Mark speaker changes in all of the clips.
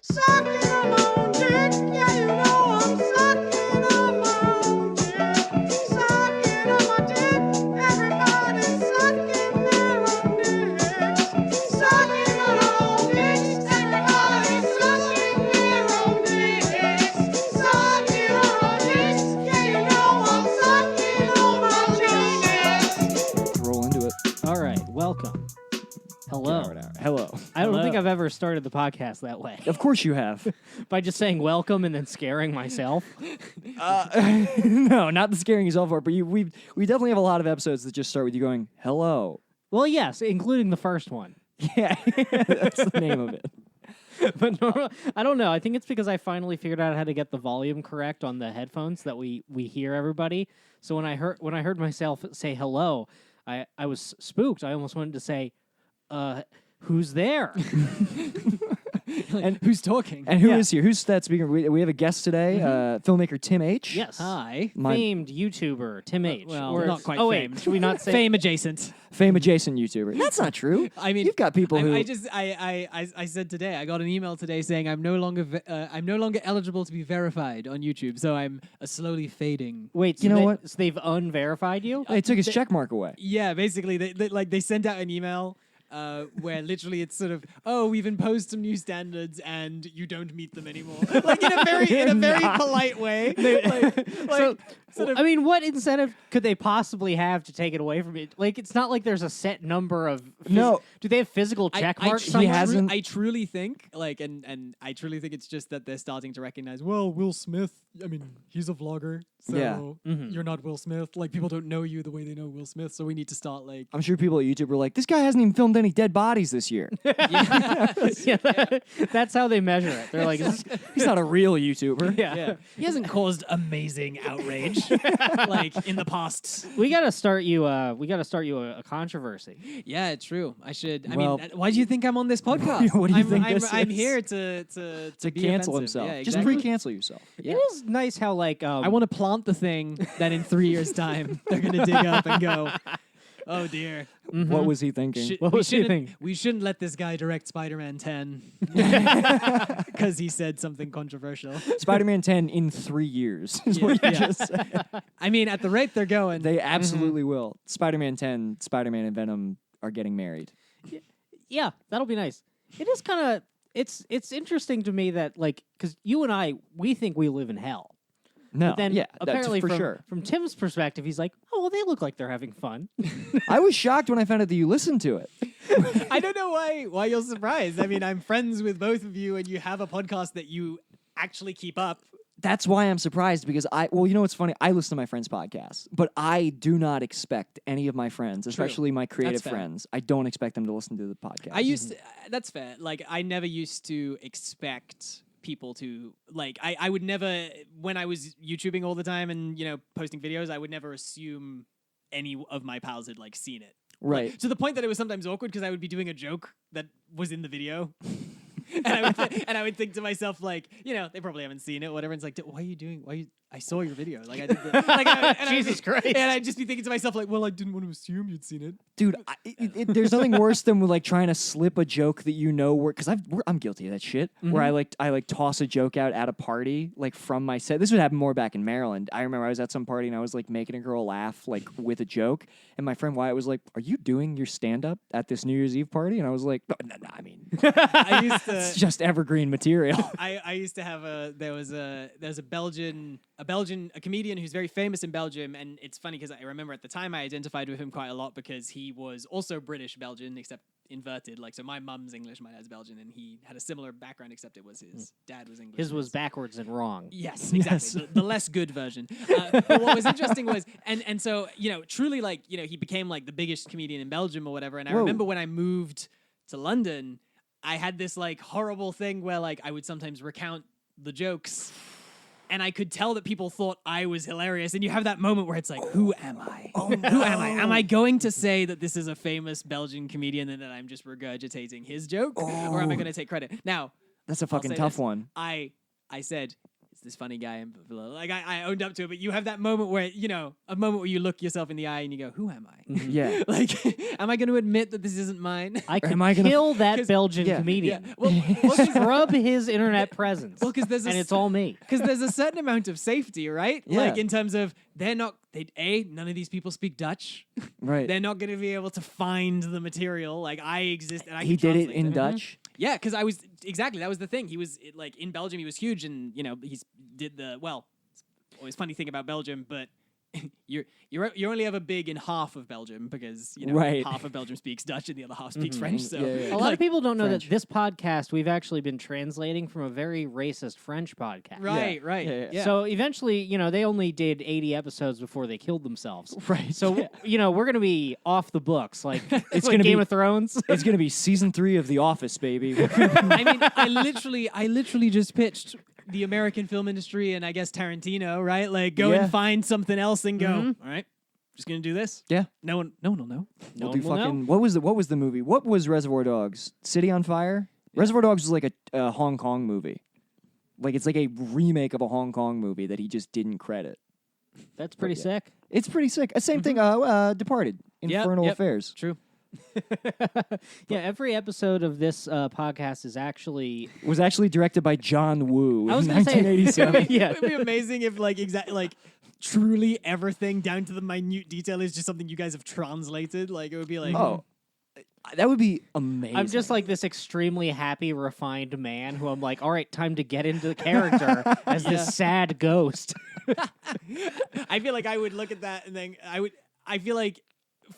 Speaker 1: Sucking on my own dick. Yeah, you know I'm sucking on my own dick. Sucking on my dick. Everybody's sucking their own dicks. Sucking on our own dicks. Everybody's sucking their own dicks. Sucking on our dicks. Yeah, you know I'm sucking on my dicks.
Speaker 2: Roll into it.
Speaker 3: All right, welcome. Hello.
Speaker 2: Hello.
Speaker 3: I don't
Speaker 4: Hello.
Speaker 3: think I've ever started the podcast that way.
Speaker 2: Of course you have.
Speaker 3: By just saying welcome and then scaring myself.
Speaker 2: No, not the scaring yourself part, but we definitely have a lot of episodes that just start with you going, hello.
Speaker 3: Well, yes, including the first one.
Speaker 2: Yeah, that's the name of it.
Speaker 3: But no, I don't know. I think it's because I finally figured out how to get the volume correct on the headphones that we hear everybody. So when I heard myself say hello, I was spooked. I almost wanted to say, who's there?
Speaker 4: And who's talking?
Speaker 2: And who is here? Who's that speaker? We have a guest today, filmmaker TimH.
Speaker 3: Yes.
Speaker 4: Hi.
Speaker 3: Famed YouTuber TimH.
Speaker 4: Well,
Speaker 3: Or-
Speaker 4: not quite
Speaker 3: oh,
Speaker 4: famed.
Speaker 3: Wait, should we not say?
Speaker 4: Fame adjacent.
Speaker 2: Fame adjacent YouTuber. That's not true.
Speaker 4: I mean,
Speaker 2: you've got people who.
Speaker 4: I said today, I got an email today saying I'm no longer eligible to be verified on YouTube, so I'm slowly fading.
Speaker 3: Wait, so
Speaker 2: You know what?
Speaker 3: So they've unverified you?
Speaker 2: They took his check mark away.
Speaker 4: Yeah, basically, they sent out an email. Where literally it's sort of, oh, we've imposed some new standards and you don't meet them anymore. Like in a very polite way.
Speaker 3: I mean, what incentive could they possibly have to take it away from you? Like, it's not like there's a set number of.
Speaker 2: No.
Speaker 3: Do they have physical check marks?
Speaker 2: He
Speaker 3: somewhere?
Speaker 2: hasn't-
Speaker 4: I truly think, and I truly think it's just that they're starting to recognize, well, Will Smith, I mean, he's a vlogger, so
Speaker 2: Yeah.
Speaker 4: you're not Will Smith. Like, people don't know you the way they know Will Smith, so we need to start, like...
Speaker 2: I'm sure people at YouTube were like, this guy hasn't even filmed any dead bodies this year.
Speaker 3: That's how they measure it. They're like,
Speaker 2: He's not a real YouTuber.
Speaker 3: yeah.
Speaker 4: He hasn't caused amazing outrage, like, in the past.
Speaker 3: We gotta start you. We gotta start you a controversy.
Speaker 4: Yeah, true. I should. I
Speaker 2: Well-
Speaker 4: mean, why do you think I'm on this podcast?
Speaker 2: What do you
Speaker 4: I'm,
Speaker 2: think
Speaker 4: I'm,
Speaker 2: this
Speaker 4: I'm
Speaker 2: is?
Speaker 4: here to be
Speaker 2: cancel
Speaker 4: offensive.
Speaker 2: himself.
Speaker 4: Yeah,
Speaker 2: Just
Speaker 4: exactly.
Speaker 2: pre-cancel yourself.
Speaker 4: Yeah.
Speaker 3: It is nice how like
Speaker 4: I want to plant the thing that in 3 years' time they're gonna dig up and go, oh dear.
Speaker 2: What was he thinking?
Speaker 3: What was he thinking?
Speaker 4: We shouldn't let this guy direct Spider-Man 10 because he said something controversial.
Speaker 2: Spider-Man 10 in 3 years is what you
Speaker 4: Yeah.
Speaker 2: just said.
Speaker 4: I mean, at the rate they're going,
Speaker 2: They absolutely will. Spider-Man 10, Spider-Man and Venom are getting married.
Speaker 3: Yeah, that'll be nice. It is kind of. It's interesting to me that like because you and I we think we live in hell.
Speaker 2: No,
Speaker 3: But then
Speaker 2: yeah,
Speaker 3: apparently
Speaker 2: that's for
Speaker 3: from,
Speaker 2: sure.
Speaker 3: from Tim's perspective, he's like, oh well, they look like they're having fun.
Speaker 2: I was shocked when I found out that you listened to it.
Speaker 4: I don't know why you're surprised. I mean, I'm friends with both of you, and you have a podcast that you actually keep up.
Speaker 2: That's why I'm surprised because you know what's funny? I listen to my friends' podcasts, but I do not expect any of my friends, especially my creative
Speaker 4: fair.
Speaker 2: friends, I don't expect them to listen to the podcast.
Speaker 4: I used to, that's fair. Like, I never used to expect people to, like, I would never, when I was YouTubing all the time and, you know, posting videos, I would never assume any of my pals had, like, seen it.
Speaker 2: Right.
Speaker 4: Like, to the point that it was sometimes awkward because I would be doing a joke that was in the video. And I would think to myself, like, you know, they probably haven't seen it, whatever. And it's like, why are you doing? I saw your video. Like, I did.
Speaker 3: Jesus Christ.
Speaker 4: And I'd just be thinking to myself, like, well, I didn't want to assume you'd seen it.
Speaker 2: Dude, there's nothing worse than like trying to slip a joke that you know because I'm guilty of that shit. Where I toss a joke out at a party like from my set. This would happen more back in Maryland. I remember I was at some party and I was like making a girl laugh like with a joke, and my friend Wyatt was like, "Are you doing your stand up at this New Year's Eve party?" And I was like, "No, I mean,
Speaker 4: I used to.
Speaker 2: it's just evergreen material."
Speaker 4: I used to have there was a comedian who's very famous in Belgium, and it's funny because I remember at the time I identified with him quite a lot because he was also British Belgian, except inverted. Like, so my mum's English, my dad's Belgian, and he had a similar background, except it was his dad was English.
Speaker 3: His was backwards and wrong.
Speaker 4: Yes, exactly. The less good version. But what was interesting was, and so, you know, truly, like, you know, he became like the biggest comedian in Belgium or whatever. And I remember when I moved to London, I had this like horrible thing where like I would sometimes recount the jokes, and I could tell that people thought I was hilarious. And you have that moment where it's like, who am I? Who am I? Am I going to say that this is a famous Belgian comedian and that I'm just regurgitating his joke? Or am I going to take credit? Now,
Speaker 2: That's a
Speaker 4: I'll
Speaker 2: fucking
Speaker 4: say
Speaker 2: tough
Speaker 4: this.
Speaker 2: one.
Speaker 4: I said, this funny guy, and like I owned up to it. But you have that moment where a moment where you look yourself in the eye and you go, "Who am I?
Speaker 2: Yeah.
Speaker 4: Like, am I going to admit that this isn't mine?"
Speaker 3: I could
Speaker 2: am I gonna-
Speaker 3: kill that
Speaker 4: 'cause-
Speaker 3: Belgian
Speaker 2: yeah,
Speaker 3: comedian.
Speaker 4: Yeah. Well,
Speaker 3: Scrub his internet presence.
Speaker 4: well, because there's
Speaker 3: and it's all me.
Speaker 4: because there's a certain amount of safety, right?
Speaker 2: Yeah.
Speaker 4: Like in terms of none of these people speak Dutch.
Speaker 2: Right.
Speaker 4: They're not going to be able to find the material. Like I exist, and I
Speaker 2: He
Speaker 4: can
Speaker 2: did it
Speaker 4: translate
Speaker 2: in Dutch.
Speaker 4: Yeah, because I was that was the thing. He was like in Belgium. He was huge, and he's did the well. It's always funny thing about Belgium, but you're only ever big in half of Belgium because
Speaker 2: Right.
Speaker 4: half of Belgium speaks Dutch and the other half speaks French. So
Speaker 2: Yeah.
Speaker 3: A lot of people don't know
Speaker 2: French.
Speaker 3: that this podcast we've actually been translating from a very racist French podcast.
Speaker 4: right.
Speaker 2: Yeah.
Speaker 3: So eventually, they only did 80 episodes before they killed themselves.
Speaker 2: Right.
Speaker 3: So, we're going to be off the books. Like, it's
Speaker 2: gonna
Speaker 3: Game
Speaker 2: be-
Speaker 3: of Thrones.
Speaker 2: It's gonna be season 3 of The Office, baby.
Speaker 4: I mean, I literally just pitched the American film industry and I guess Tarantino, right? Like, go
Speaker 2: Yeah.
Speaker 4: and find something else and go. All right, just gonna do this.
Speaker 2: Yeah.
Speaker 4: No one will know.
Speaker 3: No
Speaker 2: We'll do
Speaker 3: one will know.
Speaker 2: fucking. What was the movie? What was Reservoir Dogs? City on Fire. Reservoir Dogs was like a Hong Kong movie. Like it's like a remake of a Hong Kong movie that he just didn't credit.
Speaker 3: That's pretty
Speaker 2: Yeah.
Speaker 3: sick.
Speaker 2: It's pretty sick. Same thing. Departed. Infernal
Speaker 4: yep.
Speaker 2: Affairs.
Speaker 4: True.
Speaker 3: Yeah, every episode of this podcast is actually.
Speaker 2: Was actually directed by John Woo
Speaker 3: I was
Speaker 2: in
Speaker 3: gonna say-
Speaker 2: 1987.
Speaker 3: Yeah.
Speaker 4: It would be amazing if truly everything down to the minute detail is just something you guys have translated. Like it would be like,
Speaker 2: Oh, that would be amazing.
Speaker 3: I'm just like this extremely happy, refined man who I'm like, all right, time to get into the character as this sad ghost.
Speaker 4: I feel like I would look at that and then I feel like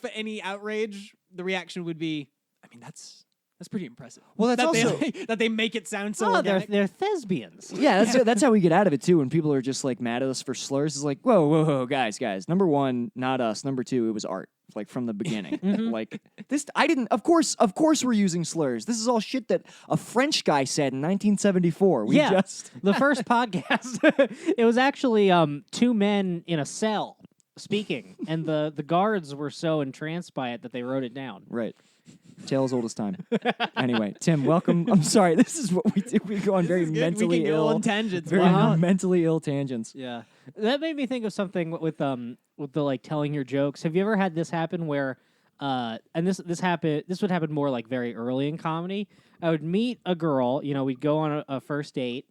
Speaker 4: for any outrage, the reaction would be, I mean, that's pretty impressive.
Speaker 2: Well, that's
Speaker 4: that
Speaker 2: also-
Speaker 4: that they make it sound so
Speaker 3: Oh, they're
Speaker 4: organic.
Speaker 3: thespians.
Speaker 2: Yeah, that's how we get out of it too. When people are just like mad at us for slurs, it's like, whoa, guys. Number one, not us. Number two, it was art. Like from the beginning. Like this, I didn't. Of course, we're using slurs. This is all shit that a French guy said in 1974. We
Speaker 3: Yeah.
Speaker 2: just
Speaker 3: The first podcast, it was actually two men in a cell speaking, and the guards were so entranced by it that they wrote it down.
Speaker 2: right. Tale as old as time. Anyway, Tim, welcome. I'm sorry. This is what we do. We go on very
Speaker 4: This is good.
Speaker 2: mentally
Speaker 4: we can
Speaker 2: ill,
Speaker 4: go on tangents.
Speaker 2: very
Speaker 4: Why not?
Speaker 2: mentally ill tangents.
Speaker 3: Yeah, that made me think of something with the like telling your jokes. Have you ever had this happen where, and this would happen more like very early in comedy. I would meet a girl, we'd go on a first date,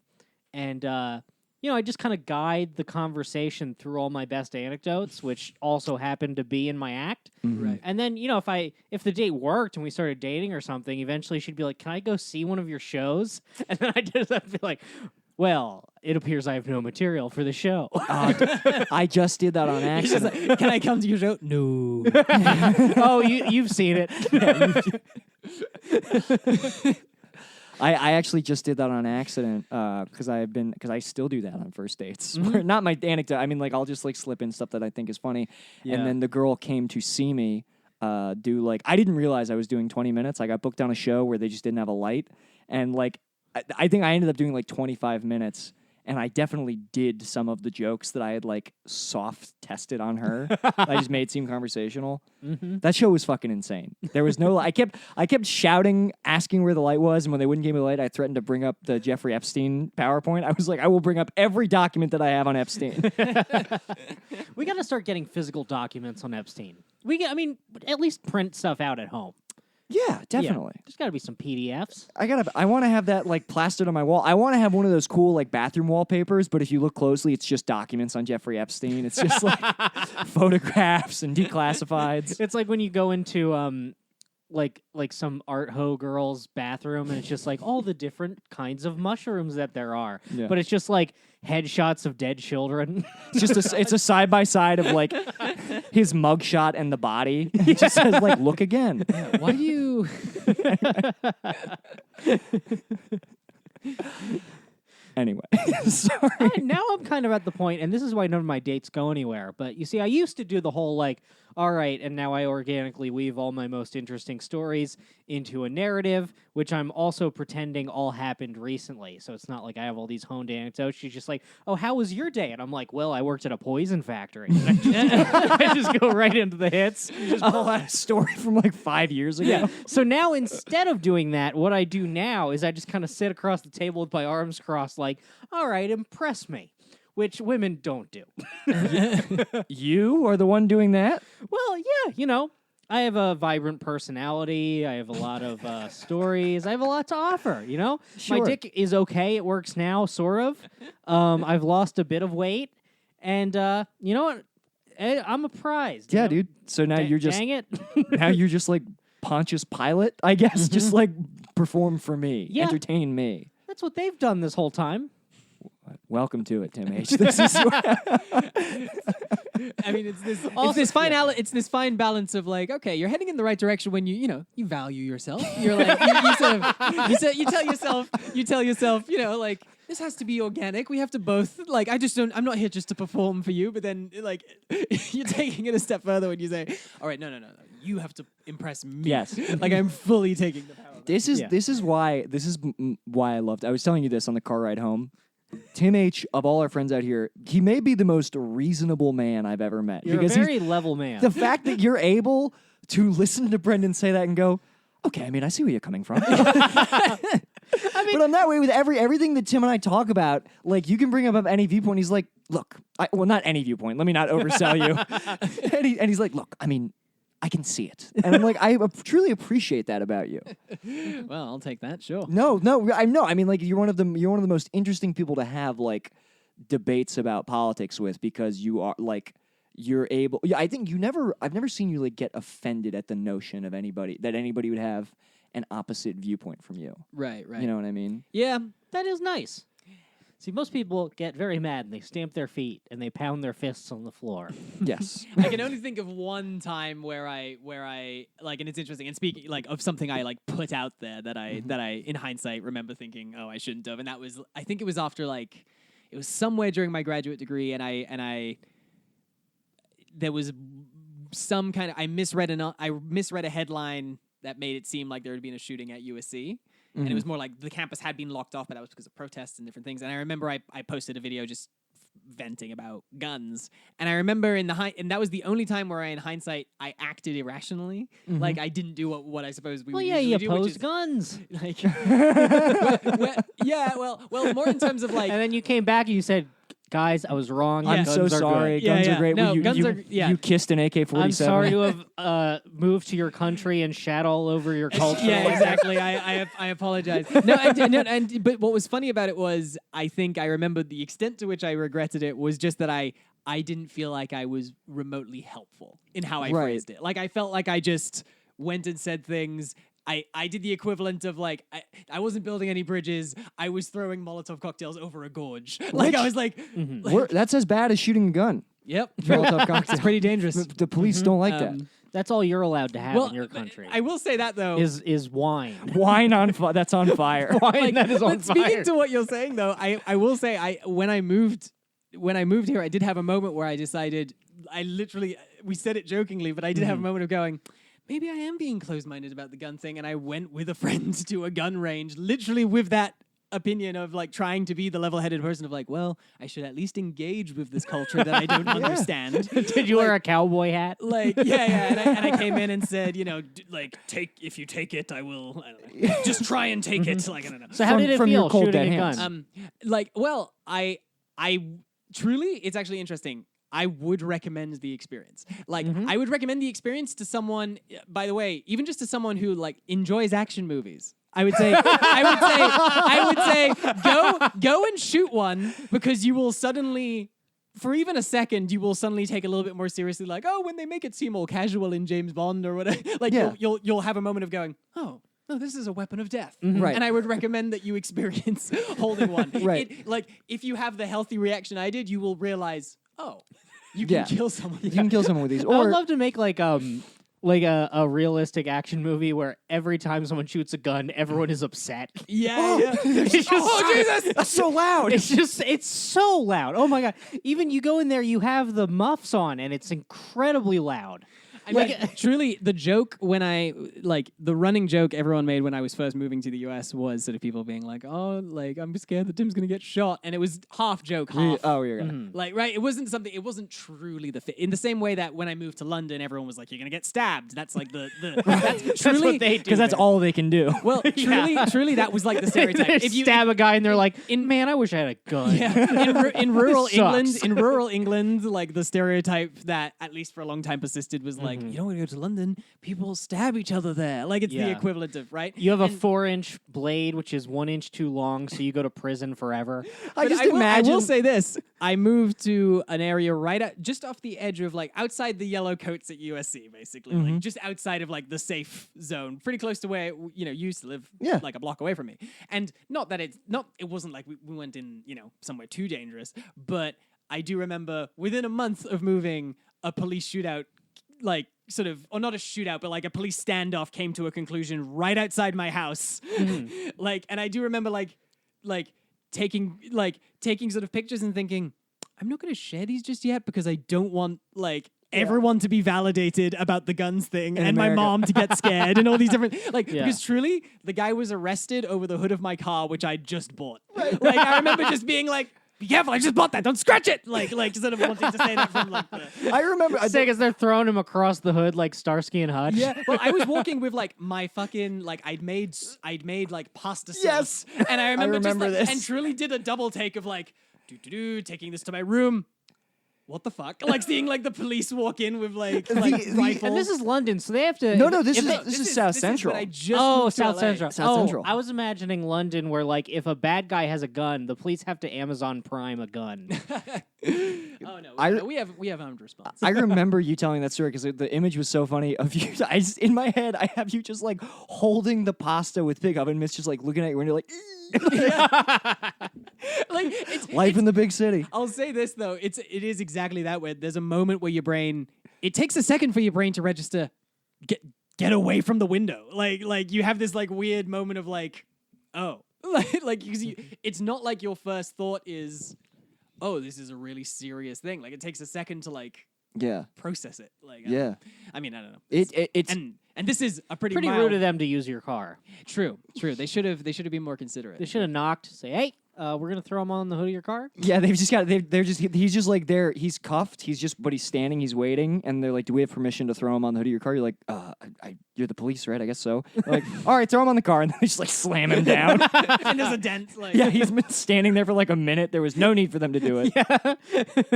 Speaker 3: and I just kind of guide the conversation through all my best anecdotes, which also happened to be in my act.
Speaker 4: Right.
Speaker 3: And then, if the date worked and we started dating or something, eventually she'd be like, "Can I go see one of your shows?" And then I'd be like, "Well, it appears I have no material for the show."
Speaker 2: I just did that on
Speaker 4: He's just
Speaker 2: accident.
Speaker 4: like, can I come to your show? No.
Speaker 3: Oh, you've seen it.
Speaker 2: I actually just did that on accident because I still do that on first dates. Where- Not my anecdote. I mean, like I'll just like slip in stuff that I think is funny,
Speaker 3: Yeah.
Speaker 2: and then the girl came to see me. Do like I didn't realize I was doing 20 minutes. I got booked on a show where they just didn't have a light, and like I think I ended up doing like 25 minutes. And I definitely did some of the jokes that I had like soft tested on her. I just made seem conversational. That show was fucking insane. There was no. I kept shouting, asking where the light was, and when they wouldn't give me the light, I threatened to bring up the Jeffrey Epstein PowerPoint. I was like, I will bring up every document that I have on Epstein.
Speaker 3: We got to start getting physical documents on Epstein. At least print stuff out at home.
Speaker 2: Yeah, definitely.
Speaker 3: Yeah, there's got to be some PDFs.
Speaker 2: I want to have that like plastered on my wall. I want to have one of those cool like bathroom wallpapers, but if you look closely, it's just documents on Jeffrey Epstein. It's just like photographs and declassifieds.
Speaker 3: It's like when you go into like some art ho girl's bathroom, and it's just like all the different kinds of mushrooms that there are.
Speaker 2: Yeah.
Speaker 3: But it's just like headshots of dead children.
Speaker 2: It's just it's a side by side of like his mugshot and the body. It just says like, look again.
Speaker 4: Why do you?
Speaker 2: Anyway, sorry.
Speaker 3: Now I'm kind of at the point, and this is why none of my dates go anywhere. But you see, I used to do the whole like, all right, and now I organically weave all my most interesting stories into a narrative, which I'm also pretending all happened recently. So it's not like I have all these honed anecdotes. She's just like, oh, how was your day? And I'm like, well, I worked at a poison factory. I just go right into the hits.
Speaker 2: You just pull out a story from like 5 years ago.
Speaker 3: Yeah. So now instead of doing that, what I do now is I just kind of sit across the table with my arms crossed like, all right, impress me. Which women don't do.
Speaker 2: You are the one doing that?
Speaker 3: Well, yeah, I have a vibrant personality. I have a lot of stories. I have a lot to offer,
Speaker 2: Sure.
Speaker 3: My dick is okay. It works now, sort of. I've lost a bit of weight. And you know what? I'm a prize.
Speaker 2: Yeah, dude. So now you're just
Speaker 3: Dang it.
Speaker 2: now you're just like Pontius Pilate, I guess. Just like perform for me.
Speaker 3: Yeah.
Speaker 2: Entertain me.
Speaker 3: That's what they've done this whole time.
Speaker 2: Welcome to it, TimH. This is
Speaker 4: I mean, it's this fine balance of like, okay, you're heading in the right direction when you value yourself. You're like, you tell yourself, like, this has to be organic. We have to both, like, I'm not here just to perform for you, but then, like, you're taking it a step further when you say, all right, no. You have to impress me.
Speaker 2: Yes.
Speaker 4: Like, I'm fully taking the power.
Speaker 2: This is why I loved. I was telling you this on the car ride home. TimH, of all our friends out here, he may be the most reasonable man I've ever met.
Speaker 3: You're
Speaker 2: because
Speaker 3: a very level man.
Speaker 2: the fact that you're able to listen to Brendan say that and go, okay, I mean, I see where you're coming from. But I'm that way with everything that Tim and I talk about. Like, you can bring up any viewpoint. He's like, look, not any viewpoint. Let me not oversell you. and he's like, look, I mean, I can see it. And I'm like, I truly appreciate that about you.
Speaker 4: Well, I'll take that, sure.
Speaker 2: No, I know. I mean, like, you're one of the most interesting people to have like debates about politics with, because you are like, you're able. Yeah, I think I've never seen you like get offended at the notion of anybody would have an opposite viewpoint from you.
Speaker 4: Right.
Speaker 2: You know what I mean?
Speaker 4: Yeah.
Speaker 3: That is nice. See, most people get very mad and they stamp their feet and they pound their fists on the floor.
Speaker 2: Yes.
Speaker 4: I can only think of one time where I like, and it's interesting, and speaking like of something I like put out there that I in hindsight remember thinking, oh, I shouldn't have, and that was, I think it was after like, it was somewhere during my graduate degree, and I there was some kind of, I misread a headline that made it seem like there had been a shooting at USC. And it was more like the campus had been locked off, but that was because of protests and different things. And I remember I posted a video just venting about guns. And I remember and that was the only time where in hindsight, I acted irrationally. Like, I didn't do what I suppose we would usually
Speaker 3: you
Speaker 4: do,
Speaker 3: opposed guns.
Speaker 4: Like, well, more in terms of like...
Speaker 3: And then you came back and you said, guys, I was wrong.
Speaker 2: I'm
Speaker 3: Guns
Speaker 2: so
Speaker 3: are
Speaker 2: sorry.
Speaker 3: good.
Speaker 2: Guns are great.
Speaker 4: No, guns are...
Speaker 2: You kissed an AK-47.
Speaker 3: I'm sorry to have moved to your country and shat all over your culture.
Speaker 4: Yeah, exactly. I apologize. But what was funny about it was, I think I remember the extent to which I regretted it was just that I didn't feel like I was remotely helpful in how I phrased it. Like, I felt like I just went and said things. I did the equivalent of like, I wasn't building any bridges. I was throwing Molotov cocktails over a gorge. Like, I was like,
Speaker 2: that's as bad as shooting a gun.
Speaker 4: Yep.
Speaker 2: Molotov cocktail.
Speaker 4: It's pretty dangerous.
Speaker 2: The police don't like that.
Speaker 3: That's all you're allowed to have in your country.
Speaker 4: I will say that though.
Speaker 3: Is wine.
Speaker 2: Wine on fire. That's on fire.
Speaker 3: Wine that is on
Speaker 4: but
Speaker 3: fire.
Speaker 4: Speaking to what you're saying though, I will say when I moved here, I did have a moment where I decided, we said it jokingly, but I did have a moment of going, maybe I am being closed-minded about the gun thing, and I went with a friend to a gun range, literally with that opinion of like trying to be the level-headed person of like, well, I should at least engage with this culture that I don't understand.
Speaker 3: Did you wear a cowboy hat?
Speaker 4: Like, yeah, and I came in and said, if you take it, I will. I don't know, just try and take it. Like, I don't know.
Speaker 3: So how did it
Speaker 2: from
Speaker 3: feel
Speaker 2: your cold
Speaker 3: shooting
Speaker 2: dead
Speaker 3: a
Speaker 2: hands?
Speaker 3: gun?
Speaker 4: I truly, it's actually interesting. I would recommend the experience. Like, I would recommend the experience to someone, by the way, even just to someone who like enjoys action movies. I would say go and shoot one, because you will suddenly, for even a second, you will suddenly take a little bit more seriously, like, oh, when they make it seem all casual in James Bond or whatever, like you'll have a moment of going, oh, no, this is a weapon of death.
Speaker 2: Right.
Speaker 4: And I would recommend that you experience holding one.
Speaker 2: Right.
Speaker 4: Like, if you have the healthy reaction I did, you will realize, oh, you can kill someone.
Speaker 2: You can kill someone with these.
Speaker 3: I would
Speaker 2: Or
Speaker 3: love to make like a realistic action movie where every time someone shoots a gun, everyone is upset.
Speaker 4: Yeah.
Speaker 3: It's just,
Speaker 2: Jesus, that's so loud.
Speaker 3: It's so loud. Oh my God. Even you go in there, you have the muffs on and it's incredibly loud.
Speaker 4: I mean, truly, the joke the running joke everyone made when I was first moving to the US was sort of people being like, "Oh, like I'm scared that Tim's gonna get shot," and it was half joke, half.
Speaker 2: Oh, you're right.
Speaker 4: Like, right? It wasn't truly the fit. In the same way that when I moved to London, everyone was like, "You're gonna get stabbed." That's like that's truly
Speaker 3: what they do.
Speaker 2: Because that's all they can do.
Speaker 4: Well, truly, that was like the stereotype.
Speaker 3: They stab a guy and they're like, man, I wish I had a gun.
Speaker 4: In rural
Speaker 3: Sucks.
Speaker 4: England, like the stereotype that at least for a long time persisted was like, you don't want to go to London, people stab each other there. Like it's the equivalent of right.
Speaker 3: You have a 4-inch blade, which is 1 inch too long, so you go to prison forever.
Speaker 2: I just
Speaker 4: I
Speaker 2: imagine.
Speaker 4: will say this: I moved to an area just off the edge of like outside the yellow coats at USC, basically, like just outside of like the safe zone, pretty close to where you used to live, like a block away from me. And not that it wasn't like we went in somewhere too dangerous, but I do remember within a month of moving, a police shootout, like sort of, or not a shootout, but like a police standoff came to a conclusion right outside my house. Like, and I do remember like taking sort of pictures and thinking, I'm not going to share these just yet because I don't want everyone to be validated about the guns thing and
Speaker 2: America.
Speaker 4: my mom to get scared and all these different because truly the guy was arrested over the hood of my car, which I just bought. Like I remember just being like, be careful, I just bought that, don't scratch it. Like sort of wanting to say that from like
Speaker 2: I remember.
Speaker 3: Say, because they're throwing him across the hood like Starsky and Hutch.
Speaker 4: Yeah, well, I was walking with like my fucking like I'd made like pasta sauce, and I remember,
Speaker 2: remember
Speaker 4: just like,
Speaker 2: this.
Speaker 4: and truly did a double take of like taking this to my room. What the fuck? Like seeing like the police walk in with like rifles.
Speaker 3: And this is London, so they have to.
Speaker 2: No, this
Speaker 3: if
Speaker 2: is
Speaker 3: they-
Speaker 2: South Central.
Speaker 4: when I just
Speaker 3: Oh,
Speaker 4: moved to
Speaker 3: South
Speaker 4: LA.
Speaker 3: Central.
Speaker 2: South Central.
Speaker 3: I was imagining London, where like if a bad guy has a gun, the police have to Amazon Prime a gun.
Speaker 4: Oh no,
Speaker 2: I-
Speaker 4: we have armed response.
Speaker 2: I remember you telling that story because the image was so funny of you. In my head, I have you just like holding the pasta with big oven mitts, just like looking at you and you're like,
Speaker 4: like it's
Speaker 2: life in the big city.
Speaker 4: I'll say this though, it is exactly that way. There's a moment where your brain, it takes a second for your brain to register, get away from the window. Like you have this like weird moment of like, oh, like it's not like your first thought is, oh, this is a really serious thing. Like it takes a second to like
Speaker 2: Yeah.
Speaker 4: process it. Like
Speaker 2: Yeah.
Speaker 4: I mean, I don't know.
Speaker 2: It's
Speaker 4: And this is a pretty
Speaker 3: Pretty
Speaker 4: mild,
Speaker 3: rude of them to use your car.
Speaker 4: True. They should have been more considerate.
Speaker 3: They should have knocked. Say, hey, we're gonna throw him on the hood of your car.
Speaker 2: yeah. They've just got. He's just like there. He's cuffed. But he's standing. He's waiting. And they're like, "Do we have permission to throw him on the hood of your car?" You're like, you're the police, right? I guess so." They're like, all right, throw him on the car, and they just like slam him down.
Speaker 4: And there's a dent. Like
Speaker 2: Yeah, he's been standing there for like a minute. There was no need for them to do it.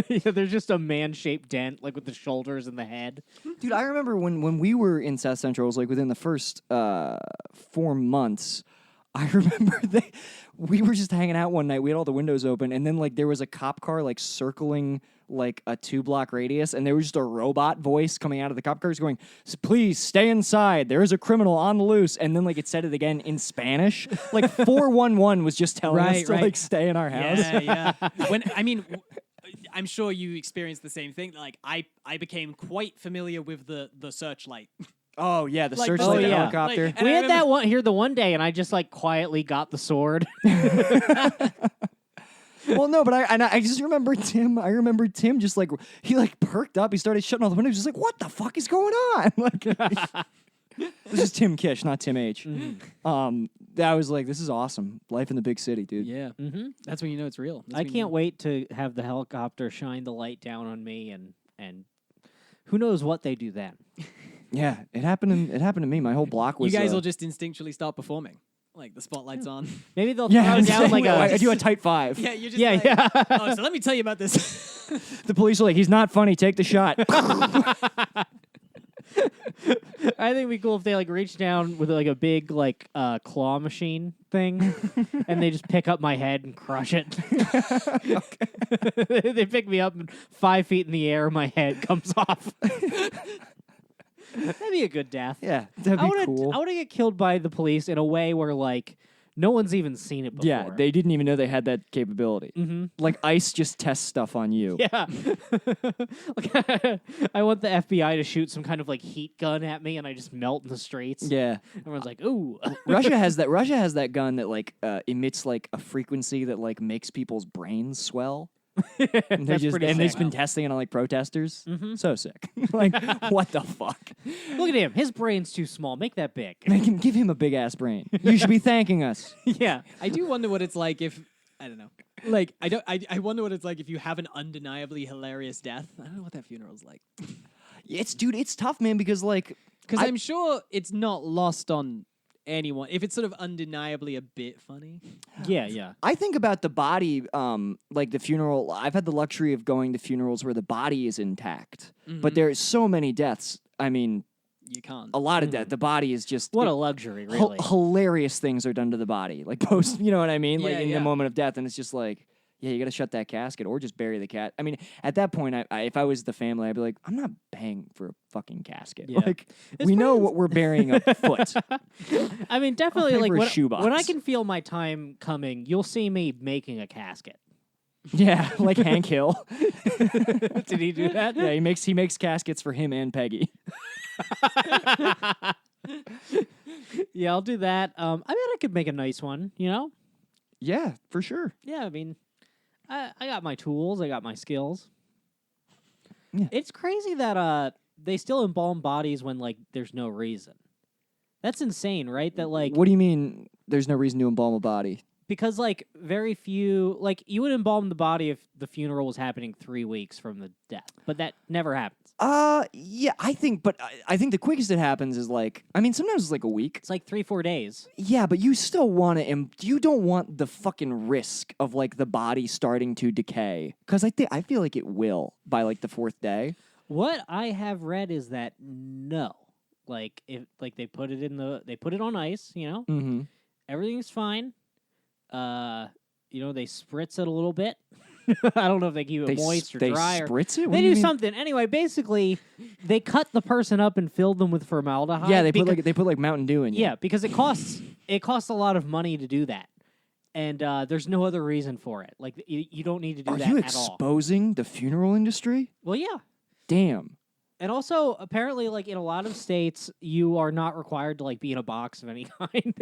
Speaker 3: Yeah, there's just a man-shaped dent, like with the shoulders and the head.
Speaker 2: Dude, I remember when we were in South Central, it was like within the first 4 months. I remember we were just hanging out one night. We had all the windows open, and then like there was a cop car like circling like a 2-block radius, and there was just a robot voice coming out of the cop cars going, "Please stay inside. There is a criminal on the loose." And then like it said it again in Spanish. Like 411 was just telling us to like stay in our house.
Speaker 4: Yeah. I'm sure you experienced the same thing. Like I became quite familiar with the searchline.
Speaker 2: Oh yeah, the
Speaker 4: Like,
Speaker 2: searchlight
Speaker 3: oh, yeah.
Speaker 2: helicopter.
Speaker 4: Like, and
Speaker 3: We
Speaker 4: I
Speaker 3: had
Speaker 4: remember-
Speaker 3: that one here the one day, and I just like quietly got the sword.
Speaker 2: Well, no, but I just remember Tim. I remember Tim just like he like perked up. He started shutting all the windows. Just like, what the fuck is going on? Like, this is Tim Kish, not Tim H. I was like, this is awesome. Life in the big city, dude.
Speaker 4: Yeah.
Speaker 3: Mm-hmm.
Speaker 4: That's when you know it's real. That's
Speaker 3: I
Speaker 4: when you
Speaker 3: can't
Speaker 4: know.
Speaker 3: wait to have the helicopter shine the light down on me, and who knows what they do then.
Speaker 2: Yeah, it happened. It happened to me. My whole block was.
Speaker 4: You guys will just instinctually start performing. Like the spotlight's on.
Speaker 3: Maybe they'll
Speaker 2: Yeah,
Speaker 3: throw down like
Speaker 2: I
Speaker 3: a.
Speaker 2: do a tight 5.
Speaker 4: Yeah, you're just
Speaker 3: Yeah,
Speaker 4: like,
Speaker 3: yeah.
Speaker 4: Oh, so let me tell you about this.
Speaker 2: The police are like, he's not funny. Take the shot.
Speaker 3: I think it'd be cool if they like reach down with like a big like claw machine thing, and they just pick up my head and crush it. They pick me up and 5 feet in the air, my head comes off. That'd be a good death.
Speaker 2: Yeah, that'd be cool.
Speaker 3: I want to get killed by the police in a way where like no one's even seen it before.
Speaker 2: Yeah, they didn't even know they had that capability.
Speaker 3: Mm-hmm.
Speaker 2: Like ICE just tests stuff on you.
Speaker 3: Yeah. I want the FBI to shoot some kind of like heat gun at me, and I just melt in the streets.
Speaker 2: Yeah.
Speaker 3: Everyone's like, "Ooh."
Speaker 2: Russia has that gun that like emits like a frequency that like makes people's brains swell. And
Speaker 3: That's pretty
Speaker 2: they've
Speaker 3: sick.
Speaker 2: been testing it on like protesters.
Speaker 3: Mm-hmm.
Speaker 2: So sick. Like, what the fuck?
Speaker 3: Look at him. His brain's too small. Make that big.
Speaker 2: Give him a big ass brain. You should be thanking us.
Speaker 3: Yeah.
Speaker 4: I do wonder what it's like if I don't know. Like I wonder what it's like if you have an undeniably hilarious death. I don't know what that funeral's like.
Speaker 2: It's tough, man, because like
Speaker 4: Because I'm sure it's not lost on anyone if it's sort of undeniably a bit funny.
Speaker 3: Yeah.
Speaker 2: I think about the body, like the funeral. I've had the luxury of going to funerals where the body is intact, but there's so many deaths. I mean,
Speaker 4: You can't.
Speaker 2: a lot of death. The body is just
Speaker 3: What a luxury, really.
Speaker 2: hilarious things are done to the body, like post. You know what I mean? Like
Speaker 4: Yeah,
Speaker 2: in
Speaker 4: yeah.
Speaker 2: the moment of death, and it's just like. Yeah, you got to shut that casket or just bury the cat. I mean, at that point, if I was the family, I'd be like, I'm not paying for a fucking casket.
Speaker 3: Yeah.
Speaker 2: Like,
Speaker 3: It's
Speaker 2: we know
Speaker 3: funny-
Speaker 2: what we're burying a foot.
Speaker 3: I mean, definitely,
Speaker 2: pay
Speaker 3: like
Speaker 2: for a
Speaker 3: when,
Speaker 2: shoebox.
Speaker 3: when I can feel my time coming, you'll see me making a casket.
Speaker 2: Yeah, like Hank Hill.
Speaker 3: Did he do that?
Speaker 2: Yeah, he makes caskets for him and Peggy.
Speaker 3: Yeah, I'll do that. I bet I could make a nice one, you know?
Speaker 2: Yeah, for sure.
Speaker 3: Yeah, I mean, I got my tools, I got my skills.
Speaker 2: Yeah.
Speaker 3: It's crazy that they still embalm bodies when like there's no reason. That's insane, right? That like
Speaker 2: What do you mean? There's no reason to embalm a body?
Speaker 3: because like very few like you would embalm the body if the funeral was happening 3 weeks from the death, but that never happens.
Speaker 2: Yeah, I think the quickest it happens is like, I mean, sometimes it's like a week.
Speaker 3: It's like 3-4 days.
Speaker 2: Yeah, but you still want to. You don't want the fucking risk of like the body starting to decay, because I feel like it will by like the 4th day.
Speaker 3: What I have read is that no, like if like they put it on ice, you know,
Speaker 2: Mm-hmm.
Speaker 3: everything's fine. You know, they spritz it a little bit. I don't know if they keep it moist or dry.
Speaker 2: They spritz it. What
Speaker 3: They
Speaker 2: do you
Speaker 3: do
Speaker 2: mean?
Speaker 3: something. Anyway, basically, they cut the person up and filled them with formaldehyde.
Speaker 2: Yeah, they
Speaker 3: because,
Speaker 2: put like Mountain Dew in you.
Speaker 3: yeah, because it costs a lot of money to do that, and there's no other reason for it. Like you don't need to do
Speaker 2: Are
Speaker 3: that
Speaker 2: you
Speaker 3: at all.
Speaker 2: exposing the funeral industry?
Speaker 3: Well, yeah.
Speaker 2: Damn.
Speaker 3: And also, apparently, like in a lot of states, you are not required to like be in a box of any kind.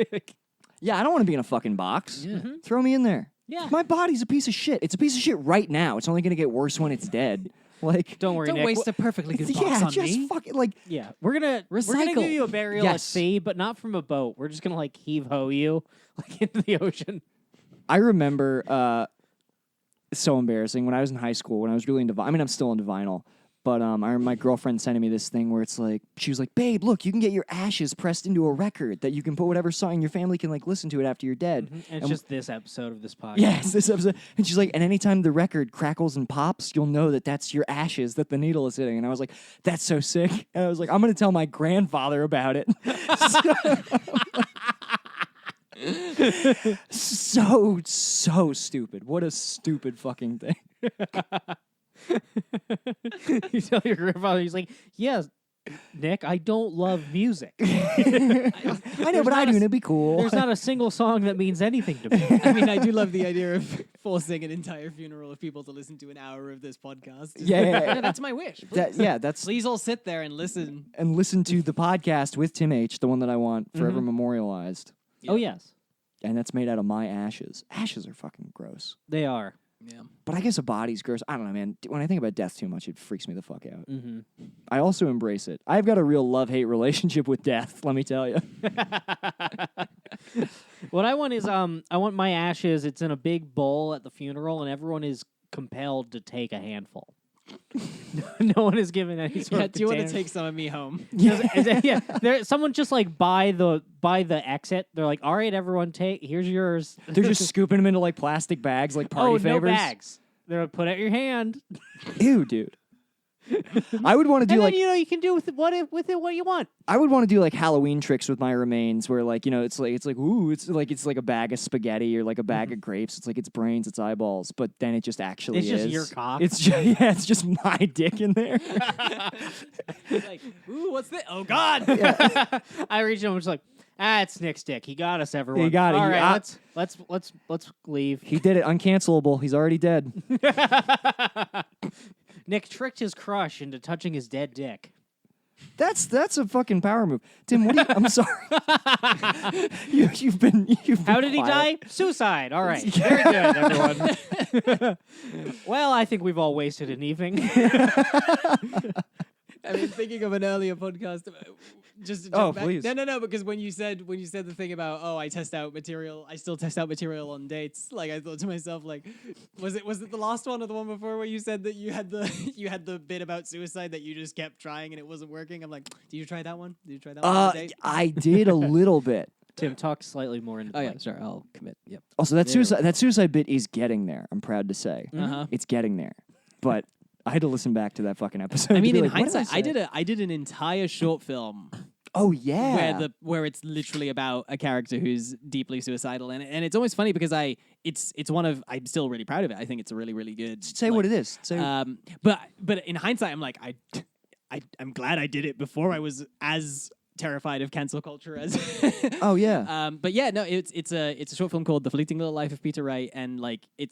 Speaker 2: Yeah, I don't want to be in a fucking box.
Speaker 4: Yeah.
Speaker 3: Mhm.
Speaker 2: Throw me in there.
Speaker 3: Yeah.
Speaker 2: My body's a piece of shit. It's a piece of shit right now. It's only going to get worse when it's dead. Like,
Speaker 3: Don't worry,
Speaker 4: Don't
Speaker 3: Nick.
Speaker 4: waste a perfectly good box
Speaker 2: yeah,
Speaker 4: on
Speaker 2: just
Speaker 4: me.
Speaker 2: fucking like.
Speaker 3: Yeah, we're gonna
Speaker 4: Recycle.
Speaker 3: give you a burial at
Speaker 2: Yes.
Speaker 3: sea, but not from a boat. We're just gonna like heave ho you like into the ocean.
Speaker 2: I remember. It's so embarrassing when I was in high school. When I was really into. I mean, I'm still into vinyl. But I remember my girlfriend sending me this thing where it's like, she was like, babe, look, you can get your ashes pressed into a record that you can put whatever song, and your family can like listen to it after you're dead.
Speaker 3: And it's just this episode of this podcast.
Speaker 2: Yes, this episode. And she's like, and anytime the record crackles and pops, you'll know that that's your ashes that the needle is hitting. And I was like, that's so sick. And I was like, I'm going to tell my grandfather about it. So stupid. What a stupid fucking thing.
Speaker 3: You tell your grandfather, he's like, yes, Nick, I don't love music.
Speaker 2: I know, but I do, and it'd be cool.
Speaker 3: There's not a single song that means anything to me.
Speaker 4: I mean, I do love the idea of forcing an entire funeral of people to listen to an hour of this podcast.
Speaker 2: Yeah.
Speaker 4: That's my wish.
Speaker 2: That's
Speaker 4: Please all sit there and listen.
Speaker 2: and listen to the podcast with TimH, the one that I want forever memorialized.
Speaker 3: Oh, yes,
Speaker 2: And that's made out of my ashes. Ashes are fucking gross.
Speaker 3: they are.
Speaker 4: Yeah.
Speaker 2: But I guess a body's gross. I don't know, man. When I think about death too much, it freaks me the fuck out.
Speaker 3: Mm-hmm.
Speaker 2: I also embrace it. I've got a real love-hate relationship with death, let me tell you.
Speaker 3: What I want is, I want my ashes. It's in a big bowl at the funeral, and everyone is compelled to take a handful. No one is given any sort
Speaker 4: Yeah,
Speaker 3: of
Speaker 4: do you want to
Speaker 3: container.
Speaker 4: take some of me home?
Speaker 3: Yeah, someone just like by the exit. They're like, "All right, everyone, take. Here's yours."
Speaker 2: They're just scooping them into like plastic bags, like party
Speaker 3: oh,
Speaker 2: favors.
Speaker 3: no bags. They're like, put out your hand,
Speaker 2: Ew, dude. I would want to do
Speaker 3: and
Speaker 2: like
Speaker 3: then you can do with it what you want.
Speaker 2: I would want to do like Halloween tricks with my remains, where like it's like ooh, it's like a bag of spaghetti or like a bag of grapes. It's like its brains, its eyeballs, but then it just actually
Speaker 3: It's just
Speaker 2: is.
Speaker 3: your cock.
Speaker 2: It's just my dick in there.
Speaker 4: Like, ooh, what's this? Oh God!
Speaker 3: I reach him and just like, it's Nick's dick. He got us, everyone.
Speaker 2: He got it.
Speaker 3: All
Speaker 2: He
Speaker 3: right,
Speaker 2: got-
Speaker 3: let's leave.
Speaker 2: He did it, uncancelable. He's already dead.
Speaker 3: Nick tricked his crush into touching his dead dick.
Speaker 2: That's a fucking power move. Tim, what do you, I'm sorry. You've been
Speaker 3: How did he
Speaker 2: quiet.
Speaker 3: die? Suicide. All right. Very good, everyone. Well, I think we've all wasted an evening.
Speaker 4: I mean, thinking of an earlier podcast. Just to
Speaker 2: Oh,
Speaker 4: jump back.
Speaker 2: please.
Speaker 4: No, because when you said the thing about I still test out material on dates. Like I thought to myself, like, was it the last one or the one before where you said that you had the bit about suicide that you just kept trying and it wasn't working? I'm like, did you try that one? Did you try that one on a date?
Speaker 2: I did a little bit.
Speaker 3: Tim, talk slightly more into the
Speaker 4: Oh yeah,
Speaker 3: mic.
Speaker 4: sure, I'll commit. Yep.
Speaker 2: Also, that suicide bit is getting there. I'm proud to say
Speaker 4: Uh-huh.
Speaker 2: it's getting there. But I had to listen back to that fucking episode.
Speaker 4: I
Speaker 2: to
Speaker 4: mean,
Speaker 2: be
Speaker 4: in
Speaker 2: like, what did
Speaker 4: hindsight,
Speaker 2: say?
Speaker 4: I did an entire short film
Speaker 2: Oh yeah.
Speaker 4: where it's literally about a character who's deeply suicidal, and it's always funny because it's one of I'm still really proud of it. I think it's a really really good.
Speaker 2: Say what it is. Say
Speaker 4: But in hindsight, I'm like I'm glad I did it before I was as terrified of cancel culture as.
Speaker 2: oh yeah.
Speaker 4: But yeah, no, it's a short film called The Fleeting Little Life of Peter Wright, and like it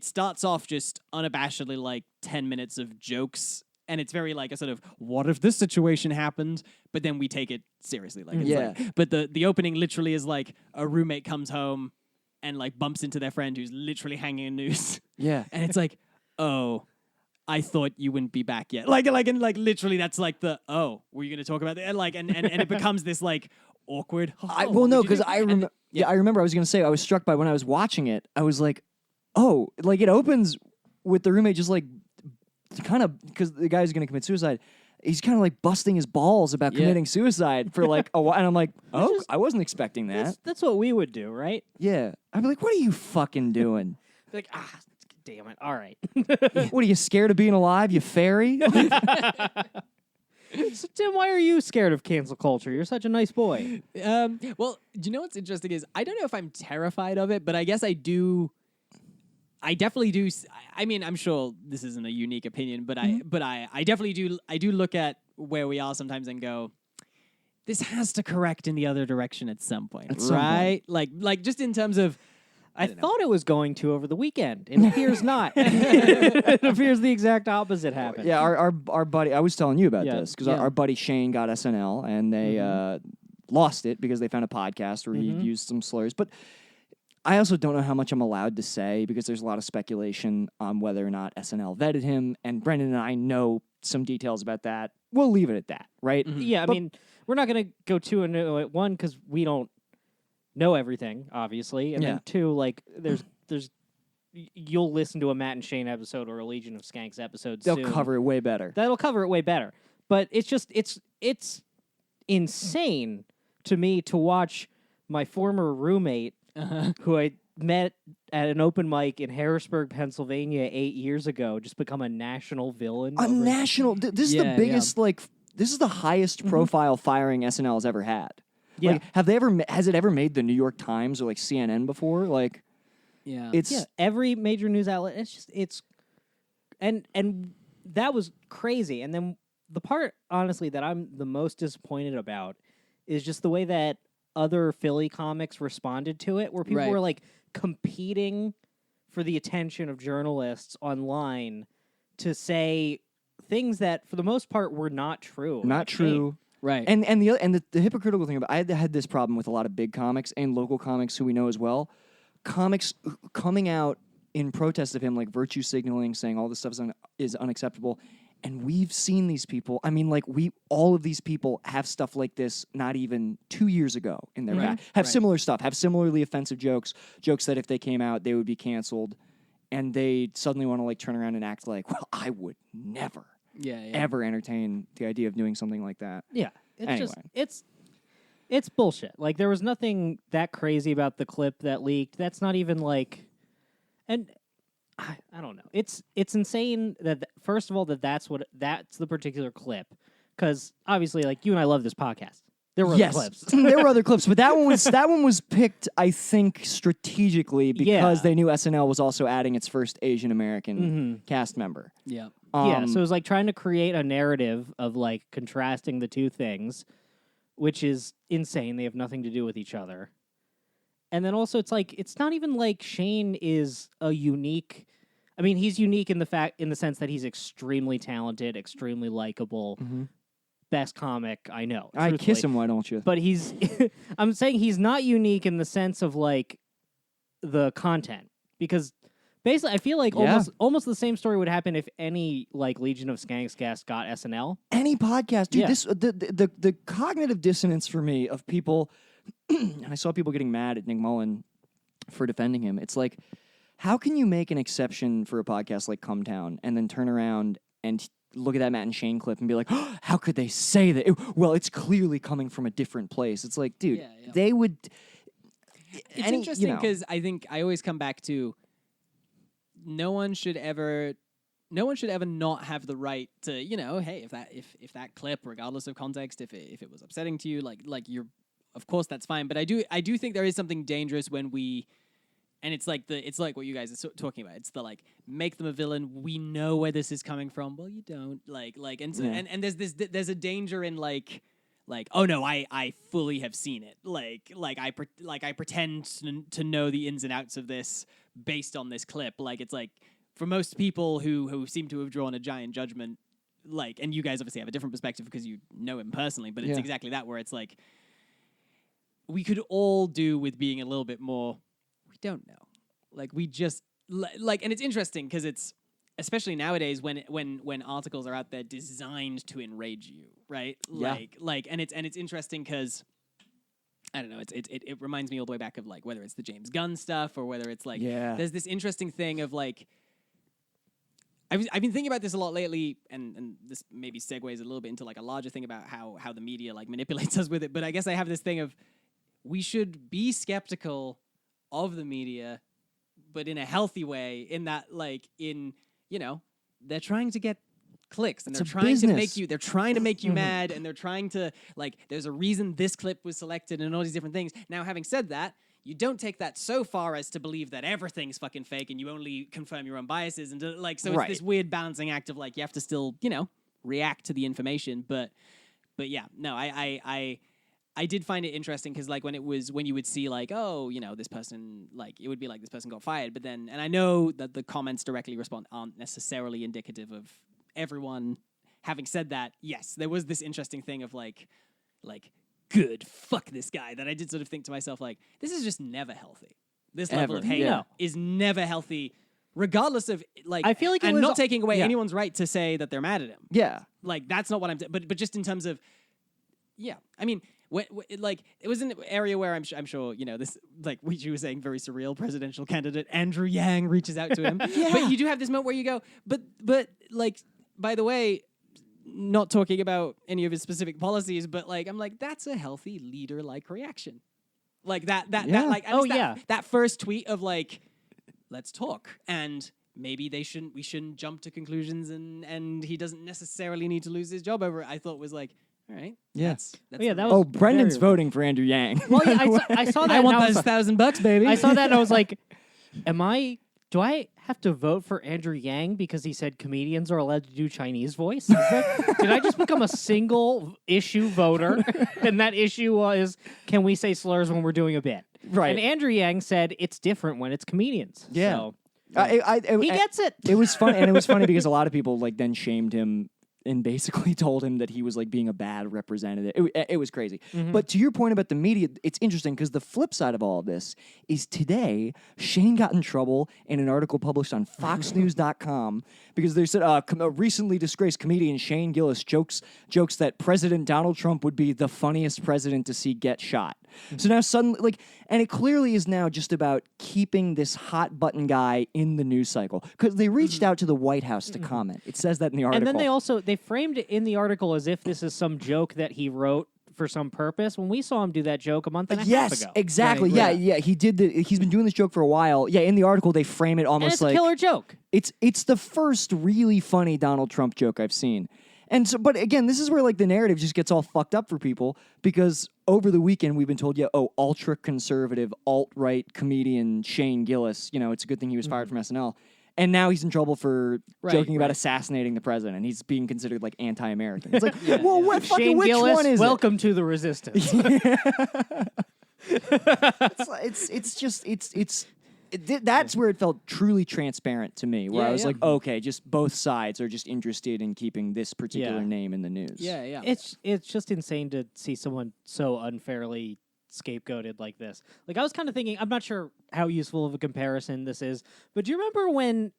Speaker 4: starts off just unabashedly like 10 minutes of jokes. And it's very like a sort of, what if this situation happened? But then we take it seriously. Like, it's
Speaker 2: Yeah.
Speaker 4: like, but the opening literally is like a roommate comes home and like bumps into their friend who's literally hanging a noose.
Speaker 2: Yeah.
Speaker 4: And it's like, oh, I thought you wouldn't be back yet. Like literally that's like were you going to talk about that? And like, and it becomes this like awkward.
Speaker 2: Well, no, because I remember. Yeah, I remember. I was going to say I was struck by when I was watching it. I was like, oh, like it opens with the roommate just like kind of because the guy's going to commit suicide. He's kind of like busting his balls about committing suicide for like a while, and I'm like, oh, I wasn't expecting that.
Speaker 3: That's what we would do, right?
Speaker 2: Yeah, I'd be like, what are you fucking doing?
Speaker 3: Like, damn it. All right.
Speaker 2: What are you scared of being alive, you fairy?
Speaker 3: So, Tim, why are you scared of cancel culture? You're such a nice boy.
Speaker 4: Well, do you know what's interesting is I don't know if I'm terrified of it, but I guess I do. I definitely do. I mean, I'm sure this isn't a unique opinion, but I definitely do. I do look at where we are sometimes and go, this has to correct in the other direction at some point, right? Like just in terms of.
Speaker 3: I thought it was going to over the weekend. It appears not. It appears the exact opposite happened.
Speaker 2: Yeah, our buddy. I was telling you about this because
Speaker 3: yeah.
Speaker 2: our buddy Shane got SNL and they lost it because they found a podcast where he used some slurs, but. I also don't know how much I'm allowed to say because there's a lot of speculation on whether or not SNL vetted him, and Brendan and I know some details about that. We'll leave it at that, right?
Speaker 3: Yeah, I mean, we're not going to go too into it. One, because we don't know everything, obviously, and then two, like there's you'll listen to a Matt and Shane episode or a Legion of Skanks episode.
Speaker 2: They'll
Speaker 3: soon.
Speaker 2: cover it way better.
Speaker 3: That'll cover it way better. But it's just it's insane to me to watch my former roommate. Who I met at an open mic in Harrisburg, Pennsylvania 8 years ago, just become a national villain.
Speaker 2: This is the biggest, this is the highest profile firing SNL has ever had.
Speaker 3: Yeah.
Speaker 2: Like, has it ever made the New York Times or like CNN before? Like, it's
Speaker 3: every major news outlet. And that was crazy. And then the part, honestly, that I'm the most disappointed about is just the way that other Philly comics responded to it, where people were like competing for the attention of journalists online to say things that, for the most part, were not true.
Speaker 2: Not true.
Speaker 4: Right.
Speaker 2: And the hypocritical thing about I had this problem with a lot of big comics and local comics who we know as well. Comics coming out in protest of him, like virtue signaling, saying all this stuff is unacceptable. And we've seen these people. I mean, like all of these people have stuff like this not even 2 years ago in their back. Have similar stuff. Have similarly offensive jokes that if they came out, they would be canceled. And they suddenly want to like turn around and act like, well, I would never, ever entertain the idea of doing something like that.
Speaker 3: Yeah, it's bullshit. Like there was nothing that crazy about the clip that leaked. That's not even like, and. I don't know. It's insane that first of all that's the particular clip, because obviously like you and I love this podcast. There were other clips.
Speaker 2: There were other clips, but that one was picked, I think, strategically because they knew SNL was also adding its first Asian American cast member.
Speaker 4: Yeah.
Speaker 3: So it was like trying to create a narrative of like contrasting the two things, which is insane. They have nothing to do with each other. And then also it's like it's not even like Shane is a unique. I mean, he's unique in the sense that he's extremely talented, extremely likable, best comic I know.
Speaker 2: I
Speaker 3: truthfully.
Speaker 2: kiss him, why don't you?
Speaker 3: But he's I'm saying he's not unique in the sense of like the content, because basically I feel like
Speaker 2: Yeah.
Speaker 3: almost the same story would happen if any like Legion of Skanks guest got SNL.
Speaker 2: Any podcast, dude.
Speaker 3: Yeah.
Speaker 2: This the cognitive dissonance for me of people, and I saw people getting mad at Nick Mullen for defending him. It's like, how can you make an exception for a podcast like Come Town and then turn around and look at that Matt and Shane clip and be like, oh, how could they say that? Well, it's clearly coming from a different place. It's like, dude,
Speaker 4: Yeah.
Speaker 2: they would.
Speaker 4: It's interesting because I think I always come back to no one should ever not have the right to, hey, if that clip, regardless of context, if it was upsetting to you, like you're, of course that's fine. But I do think there is something dangerous when we, and it's like what you guys are talking about. It's the like, make them a villain. We know where this is coming from. Well, you don't and so,
Speaker 2: Yeah.
Speaker 4: and there's a danger in like, oh no, I fully have seen it. I pretend to know the ins and outs of this based on this clip. Like, it's like, for most people who seem to have drawn a giant judgment, like, and you guys obviously have a different perspective because you know him personally, but it's
Speaker 2: Yeah.
Speaker 4: exactly that, where it's like, we could all do with being a little bit more, we don't know. Like, we just, like, and it's interesting because it's, especially nowadays when articles are out there designed to enrage you, right?
Speaker 2: Yeah.
Speaker 4: And it's interesting because I don't know, it reminds me all the way back of like whether it's the James Gunn stuff or whether it's like there's this interesting thing of like I've been thinking about this a lot lately, and this maybe segues a little bit into like a larger thing about how the media like manipulates us with it. But I guess I have this thing of we should be skeptical of the media, but in a healthy way, in that like they're trying to get clicks and
Speaker 2: It's
Speaker 4: they're
Speaker 2: a
Speaker 4: trying to
Speaker 2: business.
Speaker 4: make you mad, and they're trying to like there's a reason this clip was selected and all these different things. Now, having said that, you don't take that so far as to believe that everything's fucking fake and you only confirm your own biases and so
Speaker 2: Right.
Speaker 4: it's this weird balancing act of like you have to still react to the information, but yeah, no, I did find it interesting because like when you would see like, oh, this person, like it would be like this person got fired, but then, and I know that the comments directly respond aren't necessarily indicative of everyone. Having said that, yes, there was this interesting thing of like good, fuck this guy, that I did sort of think to myself like, this is just never healthy. This level
Speaker 2: Ever.
Speaker 4: of hate
Speaker 2: Yeah.
Speaker 4: is never healthy, regardless of like.
Speaker 3: I feel like it
Speaker 4: and
Speaker 3: was-
Speaker 4: not taking away
Speaker 3: yeah.
Speaker 4: anyone's right to say that they're mad at him.
Speaker 2: Yeah.
Speaker 4: Like that's not what I'm. But just in terms of, yeah, I mean, like it was an area where I'm sure this, like what you were saying, very surreal presidential candidate Andrew Yang reaches out to him.
Speaker 2: Yeah.
Speaker 4: But you do have this moment where you go, but like, by the way, not talking about any of his specific policies, but like I'm like, that's a healthy leader like reaction. Like that
Speaker 2: Yeah.
Speaker 4: like at
Speaker 3: Oh,
Speaker 4: least
Speaker 3: yeah.
Speaker 4: that first tweet of like, let's talk, and maybe we shouldn't jump to conclusions, and he doesn't necessarily need to lose his job over it. I thought was like, all right,
Speaker 2: Yeah.
Speaker 4: that's
Speaker 3: Yeah,
Speaker 4: the
Speaker 3: that
Speaker 4: real-
Speaker 3: was
Speaker 2: Oh, Brendan's
Speaker 3: very-
Speaker 2: voting for Andrew Yang.
Speaker 3: Well, yeah, I saw that.
Speaker 4: I
Speaker 3: and
Speaker 4: want
Speaker 3: was
Speaker 4: those $1,000, baby.
Speaker 3: I saw that and I was like, do I have to vote for Andrew Yang because he said comedians are allowed to do Chinese voice? Did I just become a single issue voter? And that issue was, can we say slurs when we're doing a bit?
Speaker 2: Right.
Speaker 3: And Andrew Yang said it's different when it's comedians.
Speaker 2: Yeah.
Speaker 3: So
Speaker 2: He
Speaker 3: he gets it.
Speaker 2: It was fun, and it was funny because a lot of people like then shamed him and basically told him that he was like being a bad representative. It was crazy. But to your point about the media, it's interesting because the flip side of all of this is today Shane got in trouble in an article published on FoxNews.com because they said a recently disgraced comedian Shane Gillis jokes that President Donald Trump would be the funniest president to see get shot. So now suddenly, and it clearly is now just about keeping this hot button guy in the news cycle because they reached out to the White House to comment. It says that in the article.
Speaker 3: And then they framed it in the article as if this is some joke that he wrote for some purpose. When we saw him do that joke a month and a half
Speaker 2: Yes,
Speaker 3: ago.
Speaker 2: exactly.
Speaker 3: Right,
Speaker 2: Yeah. He did. He's been doing this joke for a while. Yeah, in the article they frame it
Speaker 3: And
Speaker 2: almost
Speaker 3: it's a
Speaker 2: like
Speaker 3: killer joke.
Speaker 2: it's the first really funny Donald Trump joke I've seen. And so, but again, this is where like the narrative just gets all fucked up for people because over the weekend we've been told, ultra conservative, alt-right comedian Shane Gillis, it's a good thing he was fired from SNL. And now he's in trouble for joking about assassinating the president. He's being considered like anti-American. It's like, well, what fucking
Speaker 3: Shane
Speaker 2: which
Speaker 3: Gillis,
Speaker 2: one is
Speaker 3: welcome to the resistance.
Speaker 2: it? It's That's where it felt truly transparent to me, where
Speaker 4: Yeah,
Speaker 2: I was
Speaker 4: yeah.
Speaker 2: like, okay, just both sides are just interested in keeping this particular
Speaker 3: Yeah.
Speaker 2: name in the news.
Speaker 4: Yeah, yeah.
Speaker 3: It's just insane to see someone so unfairly scapegoated like this. Like I was kind of thinking, I'm not sure how useful of a comparison this is, but do you remember when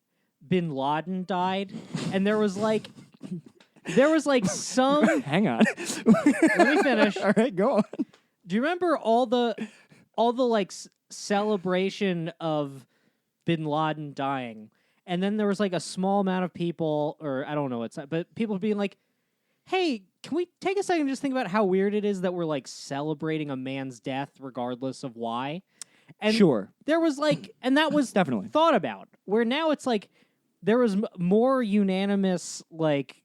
Speaker 3: Bin Laden died and there was like some
Speaker 2: Hang on.
Speaker 3: let me finish.
Speaker 2: All right, go on.
Speaker 3: Do you remember all the like celebration of Bin Laden dying? And then there was like a small amount of people, or I don't know what's that, but people being like, hey, can we take a second and just think about how weird it is that we're like celebrating a man's death regardless of why? And
Speaker 2: Sure.
Speaker 3: there was like, and that was
Speaker 2: Definitely.
Speaker 3: thought about, where now it's like there was more unanimous like